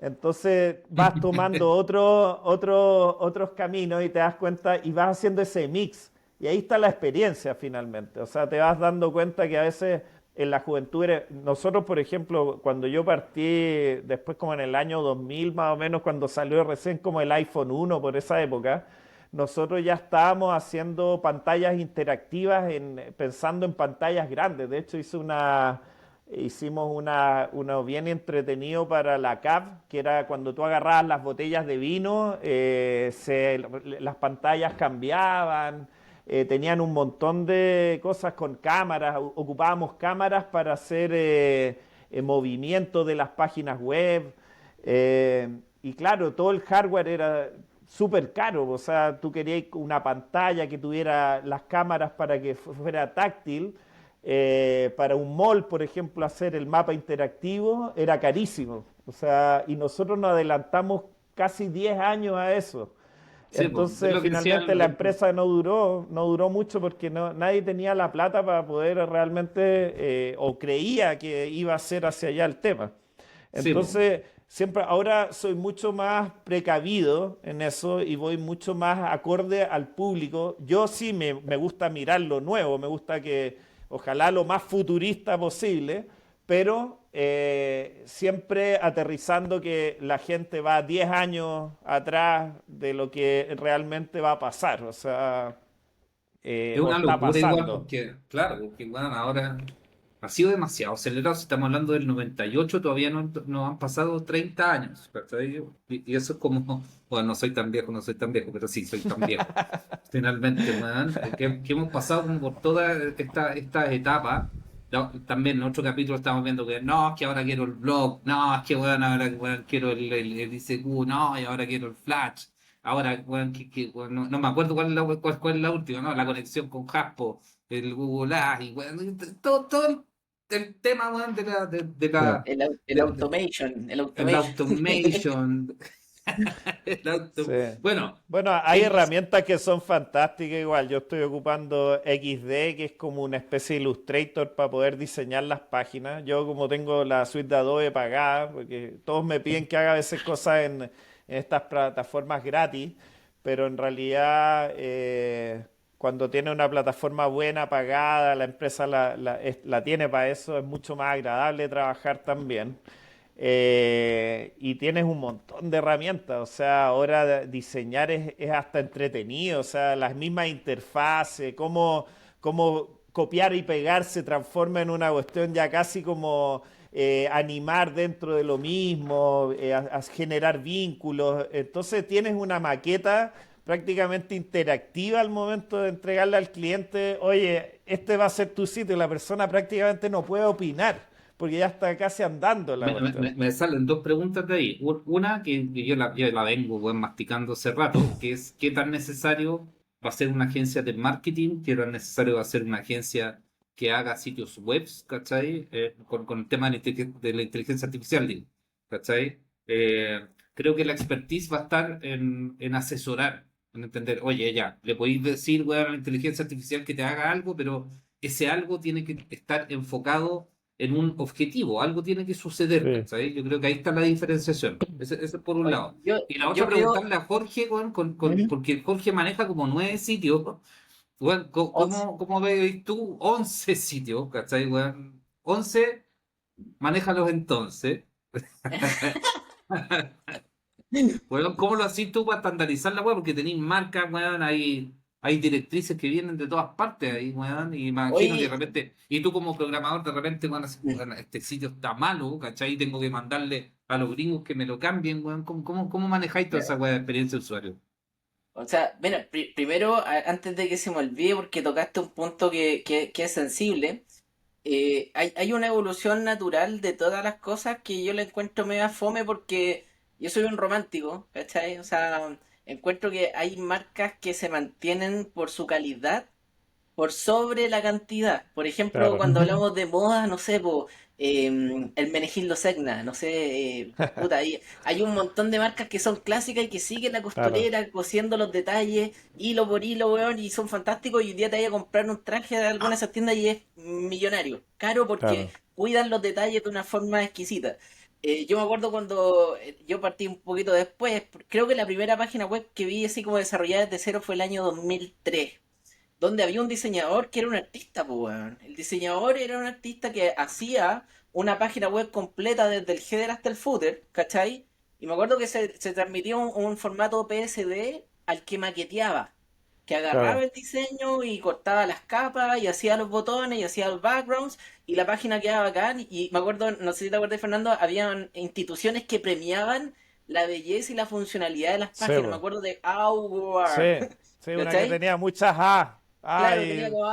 Entonces vas tomando otros caminos y te das cuenta y vas haciendo ese mix. Y ahí está la experiencia finalmente. O sea, te vas dando cuenta que a veces en la juventud, nosotros por ejemplo, cuando yo partí, después como en el año 2000 más o menos, cuando salió recién como el iPhone 1 por esa época, nosotros ya estábamos haciendo pantallas interactivas pensando en pantallas grandes. De hecho, hicimos uno bien entretenido para la CAP, que era cuando tú agarrabas las botellas de vino, las pantallas cambiaban, tenían un montón de cosas con cámaras, ocupábamos cámaras para hacer movimiento de las páginas web. Y claro, todo el hardware era súper caro, o sea, tú querías una pantalla que tuviera las cámaras para que fuera táctil. Para un mall, por ejemplo, hacer el mapa interactivo era carísimo. O sea, y nosotros nos adelantamos casi 10 años a eso. Sí, pues, es Entonces, lo que decía finalmente la empresa no duró mucho porque nadie tenía la plata para poder realmente, o creía que iba a ser hacia allá el tema. sí, pues. Entonces, siempre, ahora soy mucho más precavido en eso y voy mucho más acorde al público. Yo sí me gusta mirar lo nuevo, me gusta que, ojalá lo más futurista posible, pero siempre aterrizando que la gente va 10 años atrás de lo que realmente va a pasar, o sea, Es o una está locura igual pasando. porque, claro, porque bueno, ahora ha sido demasiado acelerado. Si estamos hablando del 98, todavía no han pasado 30 años. ¿Cachai? Y eso es como, bueno, no soy tan viejo, no soy tan viejo, pero sí, soy tan viejo. Finalmente, weón, que hemos pasado como por toda esta etapa. También en otro capítulo estamos viendo que no, es que ahora quiero el blog, no, es que weón, ahora weón, quiero el ICQ, no, y ahora quiero el Flash. Ahora, weón, weón, no me acuerdo cuál es la última, ¿no? La conexión con Jaspo, el Google Ads, y weón, todo el tema, weón, Sí, El del automation, el el automation. automation. sí. Bueno, Bueno, hay X. herramientas que son fantásticas igual. Yo estoy ocupando XD, que es como una especie de Illustrator para poder diseñar las páginas. Yo como tengo la suite de Adobe pagada, porque todos me piden que haga a veces cosas en estas plataformas gratis, pero en realidad cuando tiene una plataforma buena, pagada, la empresa la tiene para eso, es mucho más agradable trabajar también. Y tienes un montón de herramientas, o sea, ahora diseñar es hasta entretenido, o sea, las mismas interfaces, cómo copiar y pegar se transforma en una cuestión ya casi como animar dentro de lo mismo, a generar vínculos. Entonces tienes una maqueta prácticamente interactiva al momento de entregarle al cliente, oye, este va a ser tu sitio, y la persona prácticamente no puede opinar porque ya está casi andando la cuestión. Me salen dos preguntas de ahí. Una que yo la vengo weón, masticando hace rato, que es qué tan necesario va a ser una agencia de marketing, qué tan necesario va a ser una agencia que haga sitios web, ¿cachai? Con el tema de la inteligencia artificial, digo, ¿cachai? Creo que la expertise va a estar en asesorar, en entender, oye, ya, le podéis decir, weón, a la inteligencia artificial que te haga algo, pero ese algo tiene que estar enfocado en un objetivo, algo tiene que suceder, Sí. ¿cachai? Yo creo que ahí está la diferenciación. Ese es por un Oye, lado. Y la otra, yo creo preguntarle a Jorge, ¿Mm? porque Jorge maneja como 9 sitios, weón, Once. ¿cómo ves tú 11 sitios, ¿cachai, weón? 11, manéjalos entonces. Weón, ¿cómo lo haces tú para estandarizar la weá? Porque tenéis marcas, weón, hay directrices que vienen de todas partes ahí, weón, y imagino que de Oye, repente, y tú como programador de repente, weón, así, weón, este sitio está malo, ¿cachai? Tengo que mandarle a los gringos que me lo cambien, weón. ¿Cómo manejáis toda esa weá de experiencia de usuario? o sea, mira, primero, antes de que se me olvide, porque tocaste un punto que es sensible, hay una evolución natural de todas las cosas que yo le encuentro media fome porque yo soy un romántico, ¿cachai? O sea, encuentro que hay marcas que se mantienen por su calidad por sobre la cantidad. Por ejemplo, Claro. cuando hablamos de moda, no sé, el Menegildo Segna, no sé, puta, hay un montón de marcas que son clásicas y que siguen la Claro, costurera cosiendo los detalles, hilo por hilo, weón, y son fantásticos. Y un día te vayas a comprar un traje de alguna de esas tiendas y es millonario. Caro porque claro. cuidan los detalles de una forma exquisita. Yo me acuerdo cuando yo partí un poquito después, creo que la primera página web que vi así como desarrollada desde cero fue el año 2003 donde había un diseñador que era un artista, pues, weón. El diseñador era un artista que hacía una página web completa desde el header hasta el footer, ¿cachai? Y me acuerdo que se transmitía un formato PSD al que maqueteaba, que agarraba Claro. el diseño y cortaba las capas y hacía los botones y hacía los backgrounds y la página quedaba bacán. Y me acuerdo, no sé si te acuerdas, Fernando, habían instituciones que premiaban la belleza y la funcionalidad de las Sí, páginas. Me po. acuerdo de Sí, Hour, sí, una que ¿cachai? tenía muchas A. Claro, tenía Ay, como,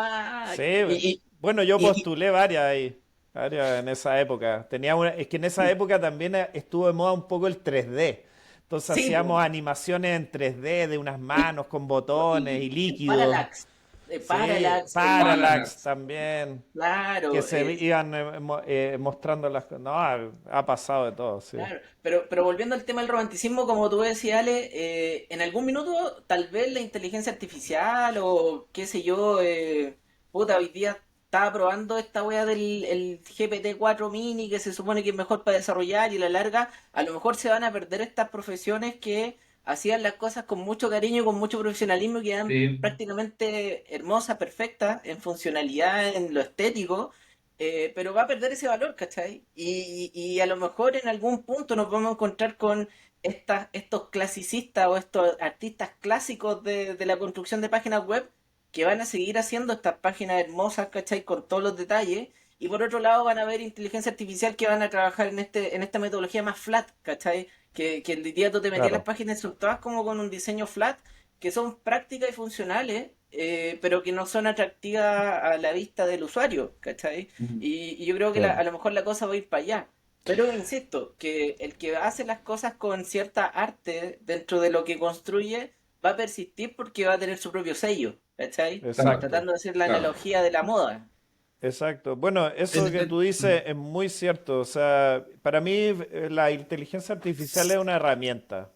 sí. y, Bueno, yo y- postulé varias ahí, varias en esa época. Es que en esa época también estuvo de moda un poco el 3D. Entonces sí, po, hacíamos animaciones en 3D de unas manos con botones y el líquidos. Parallax, Sí, Parallax Parallax. también, que claro, iban mostrando las cosas. No, ha pasado de todo, sí. claro, pero volviendo al tema del romanticismo, como tú decías, Ale, en algún minuto tal vez la inteligencia artificial o qué sé yo, puta, hoy día estaba probando esta wea del el GPT-4 mini que se supone que es mejor para desarrollar y a la larga a lo mejor se van a perder estas profesiones que hacían las cosas con mucho cariño y con mucho profesionalismo y quedan Sí. prácticamente hermosas, perfectas en funcionalidad, en lo estético pero va a perder ese valor, ¿cachai? Y a lo mejor en algún punto nos vamos a encontrar con estos clasicistas o estos artistas clásicos de la construcción de páginas web que van a seguir haciendo estas páginas hermosas, ¿cachai? Con todos los detalles. Y por otro lado van a haber inteligencia artificial que van a trabajar en esta metodología más flat, ¿cachai? Que el día tú te metías en las Claro, páginas y todas como con un diseño flat, que son prácticas y funcionales, pero que no son atractivas a la vista del usuario, ¿cachai? Mm. Y yo creo que a claro. lo mejor la cosa va a ir para allá. Pero insisto, que el que hace las cosas con cierta arte dentro de lo que construye va a persistir porque va a tener su propio sello, ¿cachai? Claro, Tratando Exacto. de hacer la claro. analogía de la moda. Exacto. Bueno, eso que tú Mm. dices es muy cierto. O sea, para mí la inteligencia artificial es una herramienta.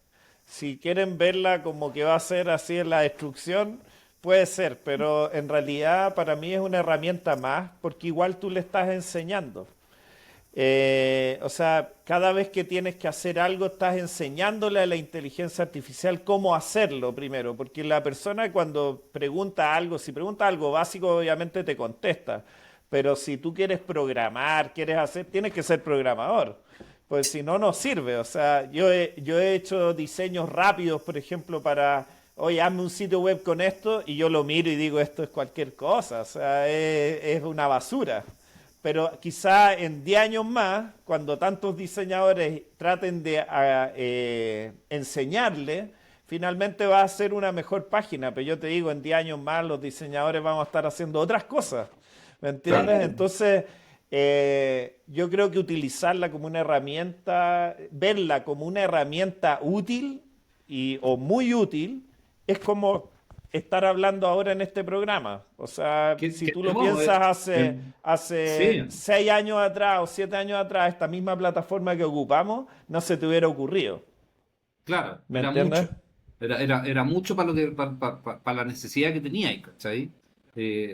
Si quieren verla como que va a ser así en la destrucción, puede ser, pero en realidad para mí es una herramienta más porque igual tú le estás enseñando. O sea, cada vez que tienes que hacer algo, estás enseñándole a la inteligencia artificial cómo hacerlo primero, porque la persona cuando pregunta algo, si pregunta algo básico, obviamente te contesta, pero si tú quieres programar, quieres hacer, tienes que ser programador, pues si no, no sirve. O sea, yo he hecho diseños rápidos, por ejemplo, para, oye, hazme un sitio web con esto, y yo lo miro y digo, esto es cualquier cosa, o sea, es una basura. Pero quizá en 10 años más, cuando tantos diseñadores traten de enseñarle, finalmente va a ser una mejor página. Pero yo te digo, en 10 años más los diseñadores vamos a estar haciendo otras cosas. ¿Me entiendes? Claro. Entonces, yo creo que utilizarla como una herramienta, verla como una herramienta útil o muy útil, es como estar hablando ahora en este programa. O sea, si tú lo No, piensas sí, hace 6 años atrás o 7 años atrás, esta misma plataforma que ocupamos no se te hubiera ocurrido. claro, ¿Me era entiendes? mucho. Era mucho para lo que, para la necesidad que tenía, ¿cachai?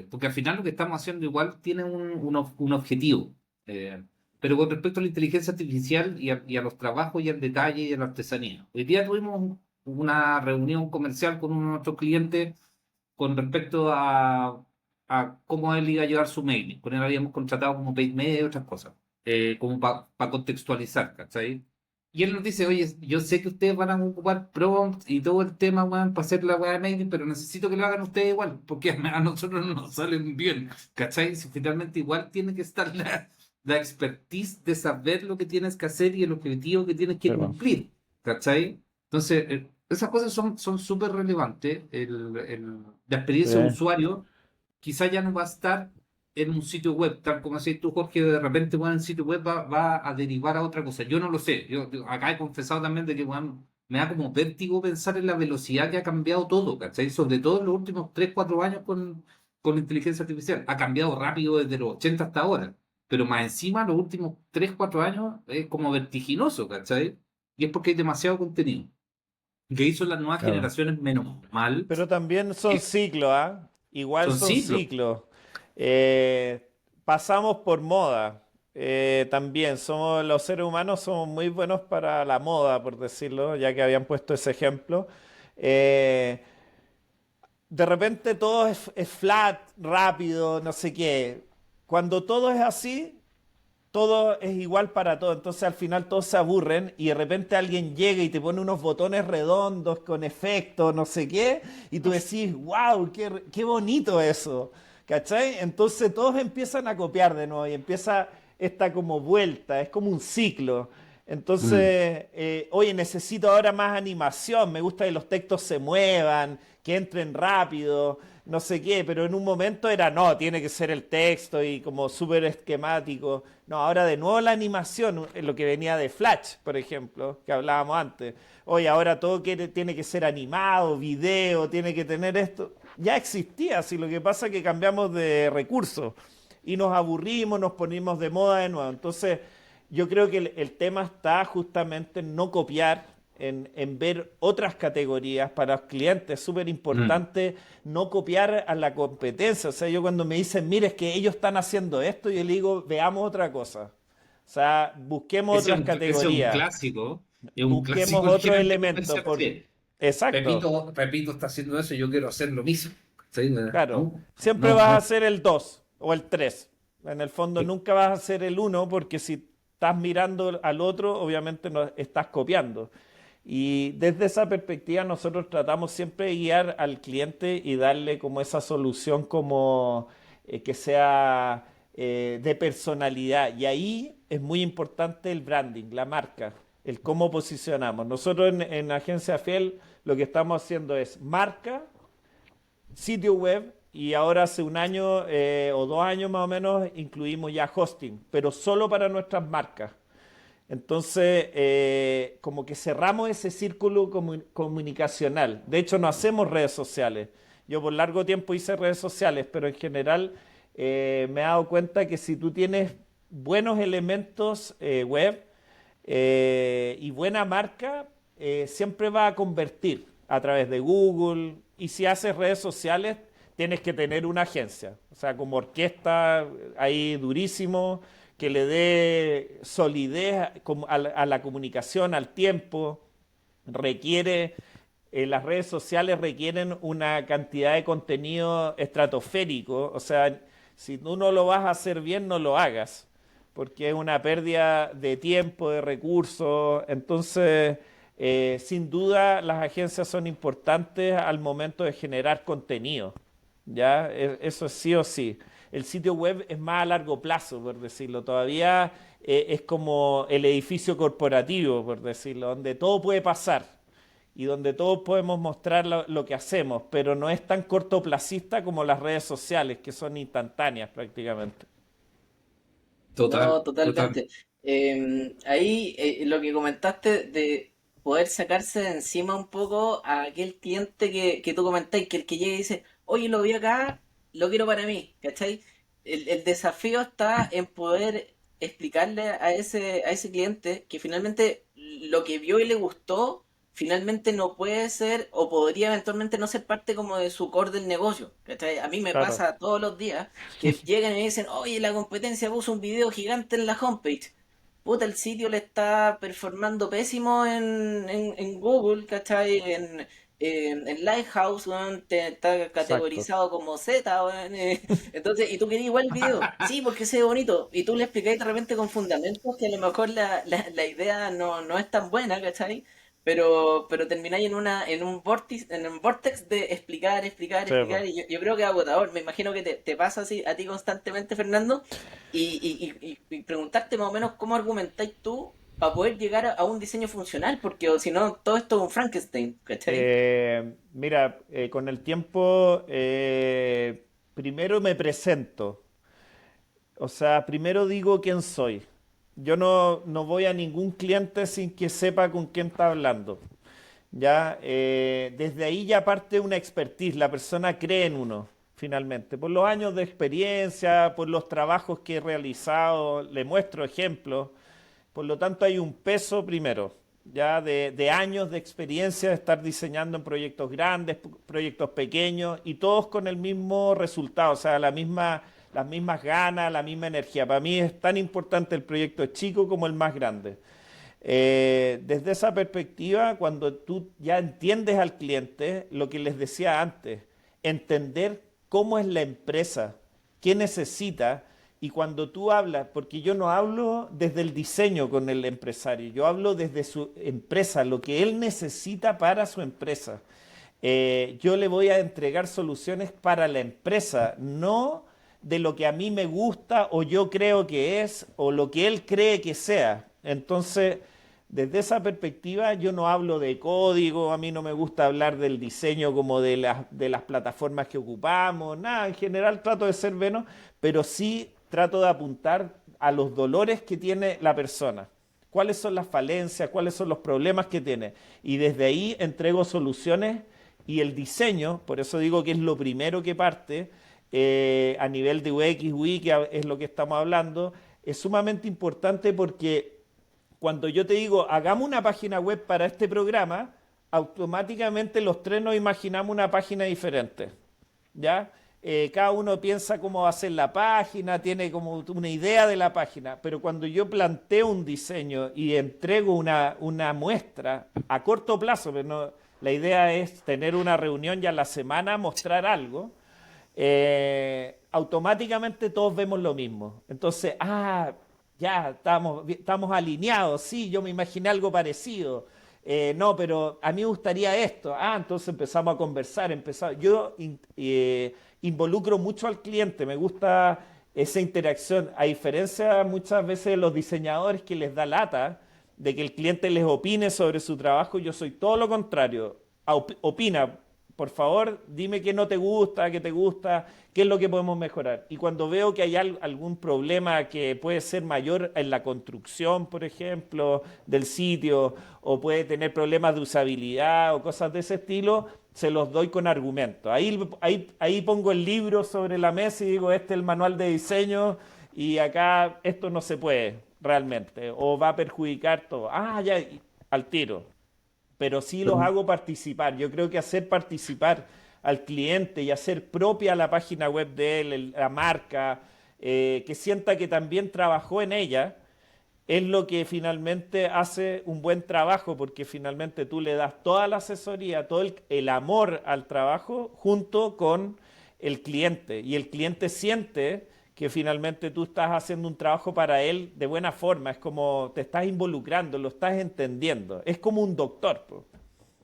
Porque al final lo que estamos haciendo igual tiene un objetivo. Eh, pero con respecto a la inteligencia artificial y a los trabajos y al detalle y a la artesanía. Hoy día tuvimos una reunión comercial con uno de nuestros clientes con respecto a cómo él iba a llevar su mailing. Con él habíamos contratado como PageMedia y otras cosas, como para contextualizar, ¿cachai? Y él nos dice, oye, yo sé que ustedes van a ocupar prompts y todo el tema, weón, para hacer la weá de mailing, pero necesito que lo hagan ustedes igual, porque a nosotros no nos salen bien, ¿cachai? Si finalmente igual tiene que estar la expertise de saber lo que tienes que hacer y el objetivo que tienes que Sí, po. cumplir, ¿cachai? Entonces, esas cosas son súper relevantes. La Sí, experiencia de usuario quizá ya no va a estar en un sitio web, tal como decís tú, Jorge, de repente bueno, el sitio web va a derivar a otra cosa. Yo no lo sé. Yo acá he confesado también de que bueno, me da como vértigo pensar en la velocidad que ha cambiado todo, ¿cachai? Sobre todo en los últimos 3 4 años con inteligencia artificial. Ha cambiado rápido desde los 80 hasta ahora. Pero más encima, los últimos 3 4 años es como vertiginoso, ¿cachai? Y es porque hay demasiado contenido que hizo las nuevas claro. generaciones menos mal, Pero también son que ciclos, ¿ah? Igual son son ciclos. ciclos. Pasamos por moda. También los seres humanos somos muy buenos para la moda, por decirlo, ya que habían puesto ese ejemplo. Eh, de repente todo es flat, rápido, no sé qué. Cuando todo es así, todo es igual para todo. Entonces al final todos se aburren y de repente alguien llega y te pone unos botones redondos con efectos, no sé qué, y tú decís, wow, qué bonito eso. ¿Cachai? Entonces todos empiezan a copiar de nuevo y empieza esta como vuelta, es como un ciclo. Mm. Entonces, oye, necesito ahora más animación, me gusta que los textos se muevan, que entren rápido, no sé qué, pero en un momento era, no, tiene que ser el texto y como súper esquemático. No, ahora de nuevo la animación, lo que venía de Flash, por ejemplo, que hablábamos antes. Oye, ahora todo tiene que ser animado, video, tiene que tener esto. Ya existía, así lo que pasa es que cambiamos de recursos y nos aburrimos, nos ponimos de moda de nuevo. Entonces, yo creo que el tema está justamente en no copiar, en ver otras categorías para los clientes. Es súper Mm. importante no copiar a la competencia. O sea, yo cuando me dicen, mire, es que ellos están haciendo esto, yo le digo, veamos otra cosa. O sea, busquemos otras Ese categorías, es un busquemos clásico en otros general de elementos. comercial. Exacto, Pepito está haciendo eso, yo quiero hacer lo mismo. ¿Sí? claro. No, Siempre no, vas a no. hacer el 2 o el 3. En el fondo nunca vas a ser el uno porque si estás mirando al otro, obviamente no estás copiando. Y desde esa perspectiva nosotros tratamos siempre de guiar al cliente y darle como esa solución como que sea de personalidad. Y ahí es muy importante el branding, la marca, el cómo posicionamos. Nosotros en Agencia Fiel lo que estamos haciendo es marca, sitio web y ahora hace un año o 2 años más o menos incluimos ya hosting, pero solo para nuestras marcas. Entonces, como que cerramos ese círculo comunicacional. De hecho, no hacemos redes sociales. Yo por largo tiempo hice redes sociales, pero en general me he dado cuenta que si tú tienes buenos elementos web y buena marca, siempre va a convertir a través de Google. Y si haces redes sociales, tienes que tener una agencia. O sea, como orquesta ahí durísimo que le dé solidez a la comunicación, al tiempo, las redes sociales requieren una cantidad de contenido estratosférico, o sea, si tú no lo vas a hacer bien, no lo hagas, porque es una pérdida de tiempo, de recursos, entonces, sin duda, las agencias son importantes al momento de generar contenido, ¿ya? Eso es sí o sí. El sitio web es más a largo plazo, por decirlo. Todavía es como el edificio corporativo, por decirlo, donde todo puede pasar y donde todos podemos mostrar lo que hacemos, pero no es tan cortoplacista como las redes sociales, que son instantáneas prácticamente. Total, No, total. totalmente. Ahí lo que comentaste de poder sacarse de encima un poco a aquel cliente que tú comentáis, que el que llega y dice, oye, lo vi acá, lo quiero para mí, ¿cachai? El desafío está en poder explicarle a ese cliente que finalmente lo que vio y le gustó, finalmente no puede ser o podría eventualmente no ser parte como de su core del negocio, ¿cachai? A mí me Claro, pasa todos los días que llegan y me dicen, oye, la competencia puso un video gigante en la homepage. Puta, el sitio le está performando pésimo en Google, ¿cachai? En Lighthouse, weón, te está exacto. categorizado como Z, weón. Entonces, ¿y tú querías igual el video? Sí, porque se ve bonito. Y tú le explicáis de repente con fundamentos que a lo mejor la idea no es tan buena, ¿cachai? Pero termináis en un vortex de explicar, explicar, Sí, po. explicar, y yo creo que es agotador. Me imagino que te pasa así a ti constantemente, Fernando, y preguntarte más o menos cómo argumentáis tú para poder llegar a un diseño funcional, porque o si no, todo esto es un Frankenstein, ¿cachai? Mira, con el tiempo, primero me presento. O sea, primero digo quién soy. Yo no voy a ningún cliente sin que sepa con quién está hablando. Ya, desde ahí ya parte una expertise. La persona cree en uno, finalmente. Por los años de experiencia, por los trabajos que he realizado, le muestro ejemplos. Por lo tanto, hay un peso primero, ya de años de experiencia de estar diseñando en proyectos grandes, proyectos pequeños y todos con el mismo resultado, o sea, las mismas ganas, la misma energía. Para mí es tan importante el proyecto chico como el más grande. Desde esa perspectiva, cuando tú ya entiendes al cliente, lo que les decía antes, entender cómo es la empresa, qué necesita, y cuando tú hablas, porque yo no hablo desde el diseño con el empresario, yo hablo desde su empresa, lo que él necesita para su empresa. Yo le voy a entregar soluciones para la empresa, no de lo que a mí me gusta o yo creo que es o lo que él cree que sea. Entonces, desde esa perspectiva, yo no hablo de código, a mí no me gusta hablar del diseño como de las plataformas que ocupamos, nada, en general trato de ser menos, pero sí trato de apuntar a los dolores que tiene la persona. ¿Cuáles son las falencias? ¿Cuáles son los problemas que tiene? Y desde ahí entrego soluciones y el diseño, por eso digo que es lo primero que parte, a nivel de UX, UI, que es lo que estamos hablando, es sumamente importante porque cuando yo te digo, hagamos una página web para este programa, automáticamente los tres nos imaginamos una página diferente, ¿ya? Cada uno piensa cómo va a ser la página, tiene como una idea de la página, pero cuando yo planteo un diseño y entrego una muestra a corto plazo, pero la idea es tener una reunión ya a la semana, mostrar algo, automáticamente todos vemos lo mismo. Entonces, ya estamos alineados, sí, yo me imaginé algo parecido. No, pero a mí me gustaría esto. Entonces empezamos a conversar, involucro mucho al cliente, me gusta esa interacción, a diferencia muchas veces de los diseñadores que les da lata de que el cliente les opine sobre su trabajo. Yo soy todo lo contrario. Opina, por favor, dime qué no te gusta, qué te gusta, qué es lo que podemos mejorar. Y cuando veo que hay algún problema que puede ser mayor en la construcción, por ejemplo, del sitio, o puede tener problemas de usabilidad o cosas de ese estilo, se los doy con argumentos. Ahí pongo el libro sobre la mesa y digo, este es el manual de diseño y acá esto no se puede realmente, o va a perjudicar todo. Ya, al tiro. Pero sí los hago participar. Yo creo que hacer participar al cliente y hacer propia la página web de él, la marca, que sienta que también trabajó en ella, es lo que finalmente hace un buen trabajo, porque finalmente tú le das toda la asesoría, todo el amor al trabajo junto con el cliente. Y el cliente siente que finalmente tú estás haciendo un trabajo para él de buena forma. Es como te estás involucrando, lo estás entendiendo. Es como un doctor, pues,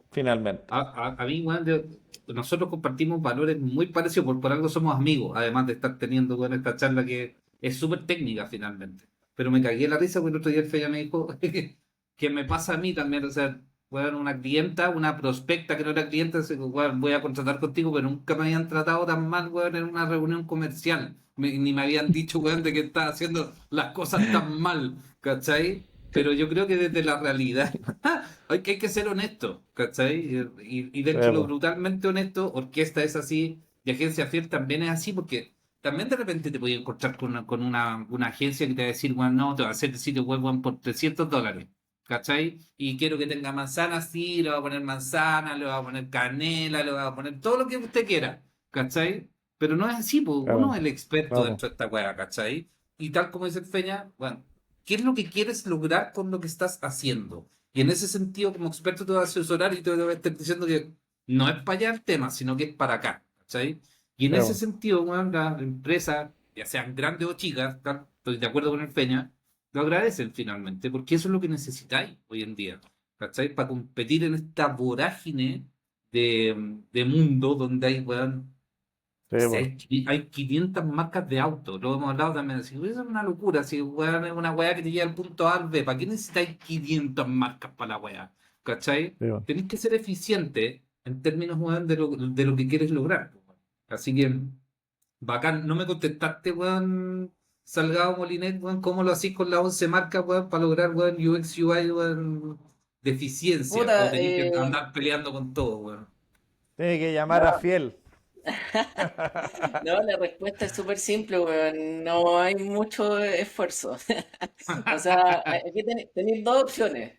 finalmente. A mí, weón, nosotros compartimos valores muy parecidos, por algo somos amigos, además de estar teniendo, weón, esta charla que es súper técnica finalmente. Pero me cagué la risa porque el otro día el Feya me dijo que me pasa a mí también. O sea, weón, una clienta, una prospecta que no era clienta, dice, weón, voy a contratar contigo, pero nunca me habían tratado tan mal, weón, en una reunión comercial. Ni me habían dicho, weón, de que estaba haciendo las cosas tan mal, ¿cachai? Pero yo creo que desde la realidad hay que ser honesto, ¿cachai? Y dentro de lo brutalmente honesto, Orquesta es así y Agencia Fiel también es así, porque también de repente te puedes encontrar con una agencia que te va a decir, bueno, no, te va a hacer el sitio web, bueno, por $300, ¿cachai? Y quiero que tenga manzana así, le va a poner manzana, le va a poner canela, le va a poner todo lo que usted quiera, ¿cachai? Pero no es así, pues uno Claro, es el experto claro. dentro de esta weá, ¿cachai? Y tal como dice el Feña, bueno, ¿qué es lo que quieres lograr con lo que estás haciendo? Y en ese sentido, como experto te voy a asesorar y te voy a estar diciendo que no es para allá el tema, sino que es para acá, ¿cachai? Y en ese Claro. sentido, bueno, las empresas, ya sean grandes o chicas, estoy de acuerdo con el Feña, lo agradecen finalmente, porque eso es lo que necesitáis hoy en día, ¿cachai? Para competir en esta vorágine de mundo donde hay, weón, Sí, pues. hay 500 marcas de auto, lo hemos hablado también, así, eso es una locura, si weón, es una weá que te lleva al punto A al B, ¿para qué necesitáis 500 marcas para la weá? ¿Cachai? Sí, pues. Tenéis que ser eficiente en términos, weón, de lo que quieres lograr. Así que, bacán, no me contestaste, weón, Salgado Molinet, weón, cómo lo hacís con las 11 marcas, weón, para lograr, weón, UX, UI, weón, de eficiencia, o Puta, tenéis que andar peleando con todo, weón. Tiene que llamar a Fiel. no, la respuesta es súper simple, weón. No hay mucho esfuerzo. O sea, aquí tenéis dos opciones.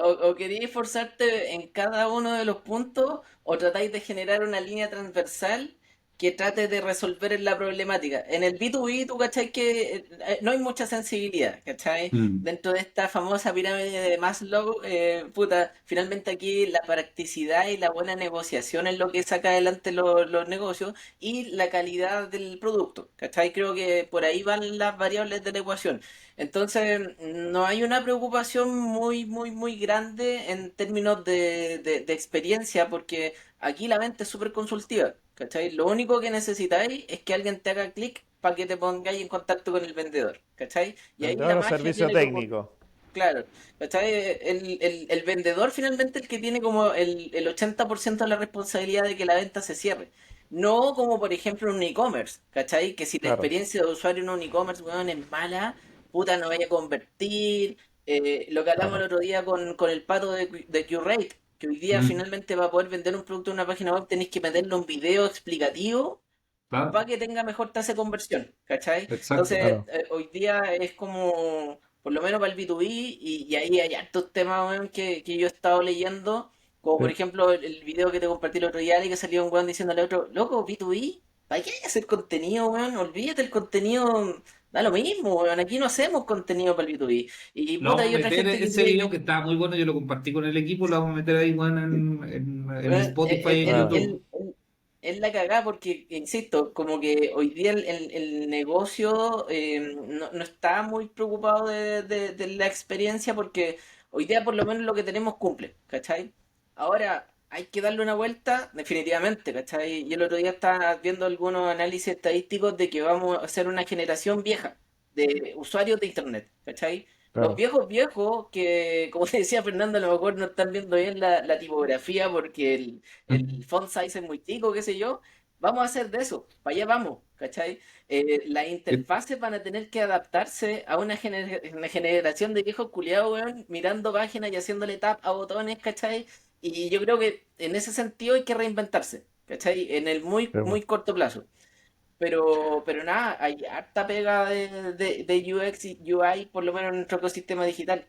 O queréis esforzarte en cada uno de los puntos, o tratáis de generar una línea transversal que trate de resolver la problemática. En el B2B, tú cachai que no hay mucha sensibilidad, ¿cachai? Mm. Dentro de esta famosa pirámide de Maslow, puta, finalmente aquí la practicidad y la buena negociación es lo que saca adelante los negocios y la calidad del producto, ¿cachai? Creo que por ahí van las variables de la ecuación. Entonces, no hay una preocupación muy, muy, muy grande en términos de experiencia, porque aquí la mente es súper consultiva, ¿cachai? Lo único que necesitáis es que alguien te haga clic para que te pongáis en contacto con el vendedor, ¿cachai? Y ahí la Vendedor o magia servicio tiene como, técnico. claro, ¿cachai? El vendedor finalmente el que tiene como el 80% de la responsabilidad de que la venta se cierre. No como por ejemplo en un e-commerce, ¿cachai? Que si la Claro, experiencia de usuario en un e-commerce, weón, es mala, puta, no vaya a convertir. Lo que hablamos el claro. otro día con el pato de Qrate, que hoy día Mm. finalmente para poder vender un producto en una página web tenéis que meterle un video explicativo Claro, para que tenga mejor tasa de conversión, ¿cachai? exacto. Entonces, Claro. hoy día es como, por lo menos para el B2B, y ahí hay hartos temas, weón, que yo he estado leyendo, como Sí. por ejemplo el video que te compartí el otro día, y que salió un weón diciéndole a otro, loco, B2B, ¿para qué hay que hacer contenido, weón? Olvídate el contenido, da lo mismo, weón, aquí no hacemos contenido para el B2B. Y Lo puta, vamos hay a otra meter gente que ese cree video que, que estaba muy bueno, yo lo compartí con el equipo, lo vamos a meter ahí, bueno, en weón, Spotify y en Claro. YouTube. es la cagada porque, insisto, como que hoy día el negocio no está muy preocupado de la experiencia porque hoy día por lo menos lo que tenemos cumple, ¿cachai? Ahora hay que darle una vuelta definitivamente, ¿cachai? Y el otro día estaba viendo algunos análisis estadísticos de que vamos a ser una generación vieja de usuarios de Internet, ¿cachai? Los Claro. viejos viejos que, como decía Fernando, a lo mejor no están viendo bien la tipografía porque el font size es muy chico, qué sé yo, vamos a hacer de eso, para allá vamos, ¿cachai? Las Eh, interfaces van a tener que adaptarse a una generación de viejos culiados, weón, mirando páginas y haciéndole tap a botones, ¿cachai? Y yo creo que en ese sentido hay que reinventarse, ¿cachai? En el muy, Sí, muy corto plazo. Pero nada, hay harta pega de UX y UI, por lo menos en nuestro ecosistema digital.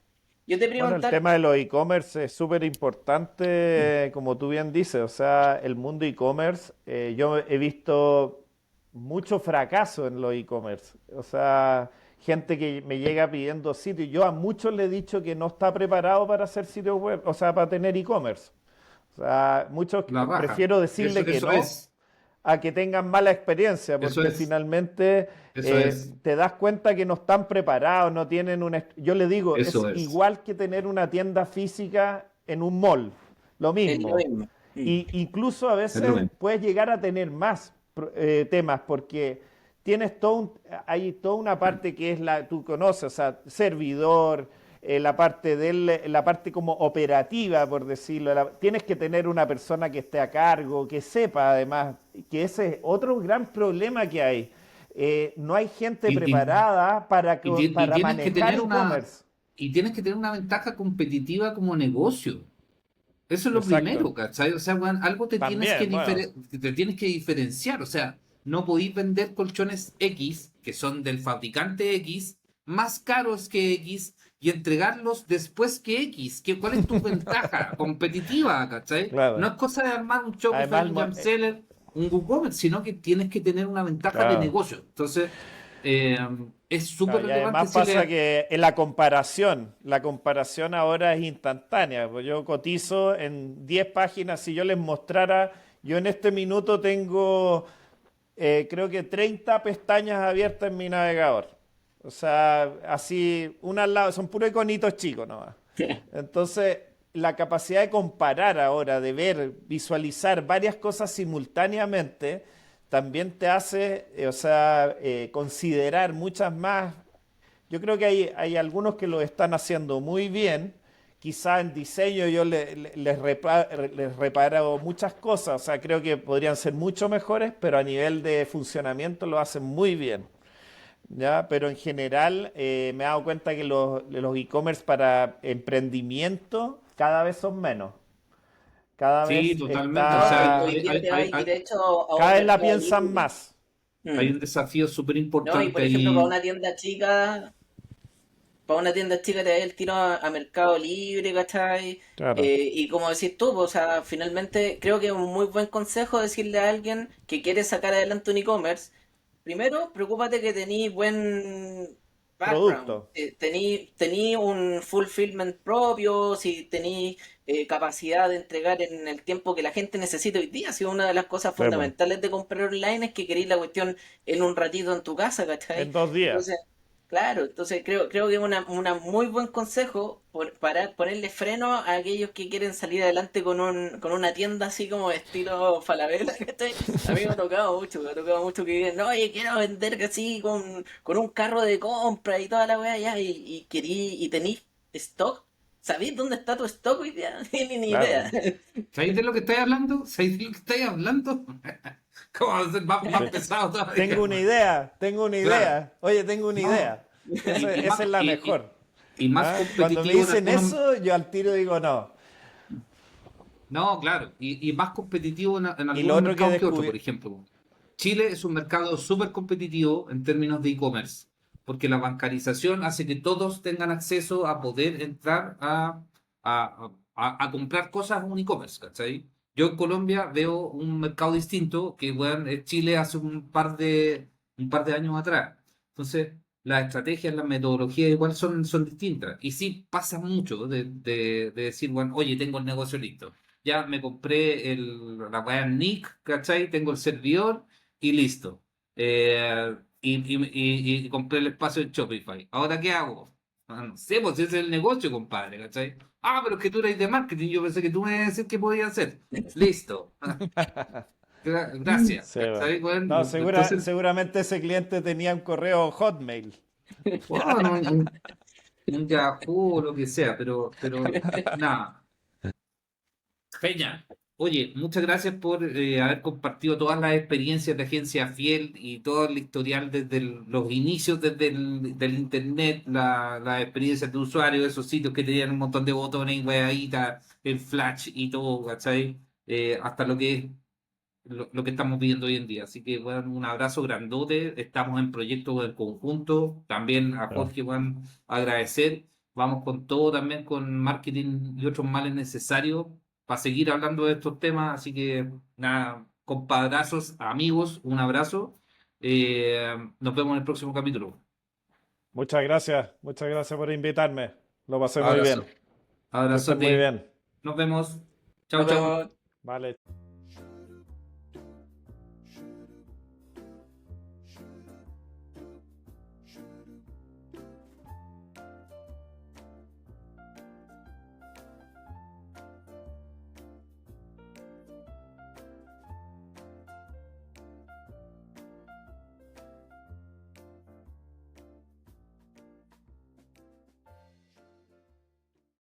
Yo te bueno, el preguntar, tema de los e-commerce es súper importante, como tú bien dices, o sea, el mundo e-commerce, yo he visto mucho fracaso en los e-commerce, o sea, gente que me llega pidiendo sitios, yo a muchos le he dicho que no está preparado para hacer sitios web, o sea, para tener e-commerce, o sea, muchos la raja. prefiero decirle que Eso no es, a que tengan mala experiencia, eso porque es, finalmente eso es, te das cuenta que no están preparados, no tienen una... Yo le digo, es eso es. igual que tener una tienda física en un mall, lo es lo mismo. mismo. Y incluso a Es lo veces mismo. puedes llegar a tener más temas, porque tienes hay toda una parte que es tú conoces, o sea, servidor, la parte como operativa, por decirlo. Tienes que tener una persona que esté a cargo, que sepa además, que ese es otro gran problema que hay. No hay gente Y, y- preparada y para tienes que manejar tener una, e-commerce. y tienes que tener una ventaja competitiva como negocio. Eso es lo Exacto. primero, ¿cachai? O sea, weón, algo También, bueno, te tienes que diferenciar. O sea, no podéis vender colchones X, que son del fabricante X, más caros que X, y entregarlos después que X. ¿Cuál es tu ventaja competitiva, ¿cachai? No claro. es cosa de armar un Shopify, Además, un Jamseller, un WooCommerce, sino que tienes que tener una ventaja de claro. negocio. Entonces, eh, es súper Claro, y relevante además pasa decirle, que en la comparación ahora es instantánea. Pues yo cotizo en 10 páginas, si yo les mostrara, yo en este minuto tengo creo que 30 pestañas abiertas en mi navegador. O sea, así, una al lado, son puros iconitos chicos nomás. Entonces, la capacidad de comparar ahora, de ver, visualizar varias cosas simultáneamente, también te hace, o sea, considerar muchas más. Yo creo que hay algunos que lo están haciendo muy bien. Quizá en diseño yo les reparo muchas cosas, o sea, creo que podrían ser mucho mejores, pero a nivel de funcionamiento lo hacen muy bien. ¿Ya? Pero en general me he dado cuenta que los e-commerce para emprendimiento cada vez son menos. Cada sí, vez totalmente. O No, sea, y está, hoy día te vas y de hecho a un cada vez la mercado piensan libre. más. hay Mm. un desafío súper No, y importante por ejemplo, ahí. para una tienda chica te da el tiro a Mercado Libre, ¿cachai? Claro. Y como decís tú, pues, o sea, finalmente creo que es un muy buen consejo decirle a alguien que quiere sacar adelante un e-commerce. Primero, preocúpate que tení buen background, Producto. tení un fulfillment propio, si tení capacidad de entregar en el tiempo que la gente necesita hoy día. Si una de las cosas Sí, po. fundamentales de comprar online es que queréis la cuestión en un ratito en tu casa, ¿cachai? En 2 días. Entonces, claro, entonces creo que es una muy buen consejo para ponerle freno a aquellos que quieren salir adelante con una tienda así como estilo Falabella, ¿cachai? A mí me ha tocado mucho que digan, no, oye, quiero vender así con un carro de compra y toda la weá ya, y tenís stock. ¿Sabéis dónde está tu stock hoy día? No tienes ni idea. Claro. ¿Sabéis de lo que estáis hablando? ¿Sabéis de lo que estáis hablando? ¿Cómo va a ser más Sí. pesado todavía? Tengo una idea, tengo una Claro. idea. Oye, tengo una No. idea. Y Esa más, es la mejor. y más ¿Ah? Cuando me competitivo en dicen algunos. eso, yo al tiro digo no. No, claro. Y más competitivo en Y lo algunos otro que mercados que otros, por descubrí, ejemplo. Chile es un mercado súper competitivo en términos de e-commerce, porque la bancarización hace que todos tengan acceso a poder entrar a comprar cosas en un e-commerce, ¿cachai? Yo en Colombia veo un mercado distinto que bueno, es Chile hace un par de años atrás. Entonces, las estrategias, las metodologías igual son distintas. Y sí pasa mucho de decir, bueno, oye, tengo el negocio listo. ya me compré la weá Nick, ¿cachai? Tengo el servidor y listo. Y compré el espacio en Shopify. ¿Ahora qué hago? No sé, pues ese es el negocio, compadre, ¿cachai? Ah, pero es que tú eres de marketing, yo pensé que tú me ibas a decir qué podía hacer. Listo. Gracias, Sí, bueno. ¿cachai? No, Bueno, entonces, seguramente ese cliente tenía un correo Hotmail. bueno, un Yahoo o lo que sea, pero nada. Peña, oye, muchas gracias por haber compartido todas las experiencias de Agencia Fiel y todo el historial desde los inicios del internet, las experiencias de usuario, esos sitios que tenían un montón de botones y weaditas, el flash y todo, ¿cachai? Hasta lo que es lo que estamos viviendo hoy en día. Así que, bueno, un abrazo grandote. Estamos en proyectos en conjunto. También a Pero Jorge, bueno, agradecer. Vamos con todo también con marketing y otros males necesarios para seguir hablando de estos temas. Así que, nada, compadrazos, amigos, un abrazo. Nos vemos en el próximo capítulo. muchas gracias por invitarme. Lo pasé muy bien. Abrazo. Que estén muy Abrazote. bien. Nos vemos. Chau, Nos chau. vemos. Vale.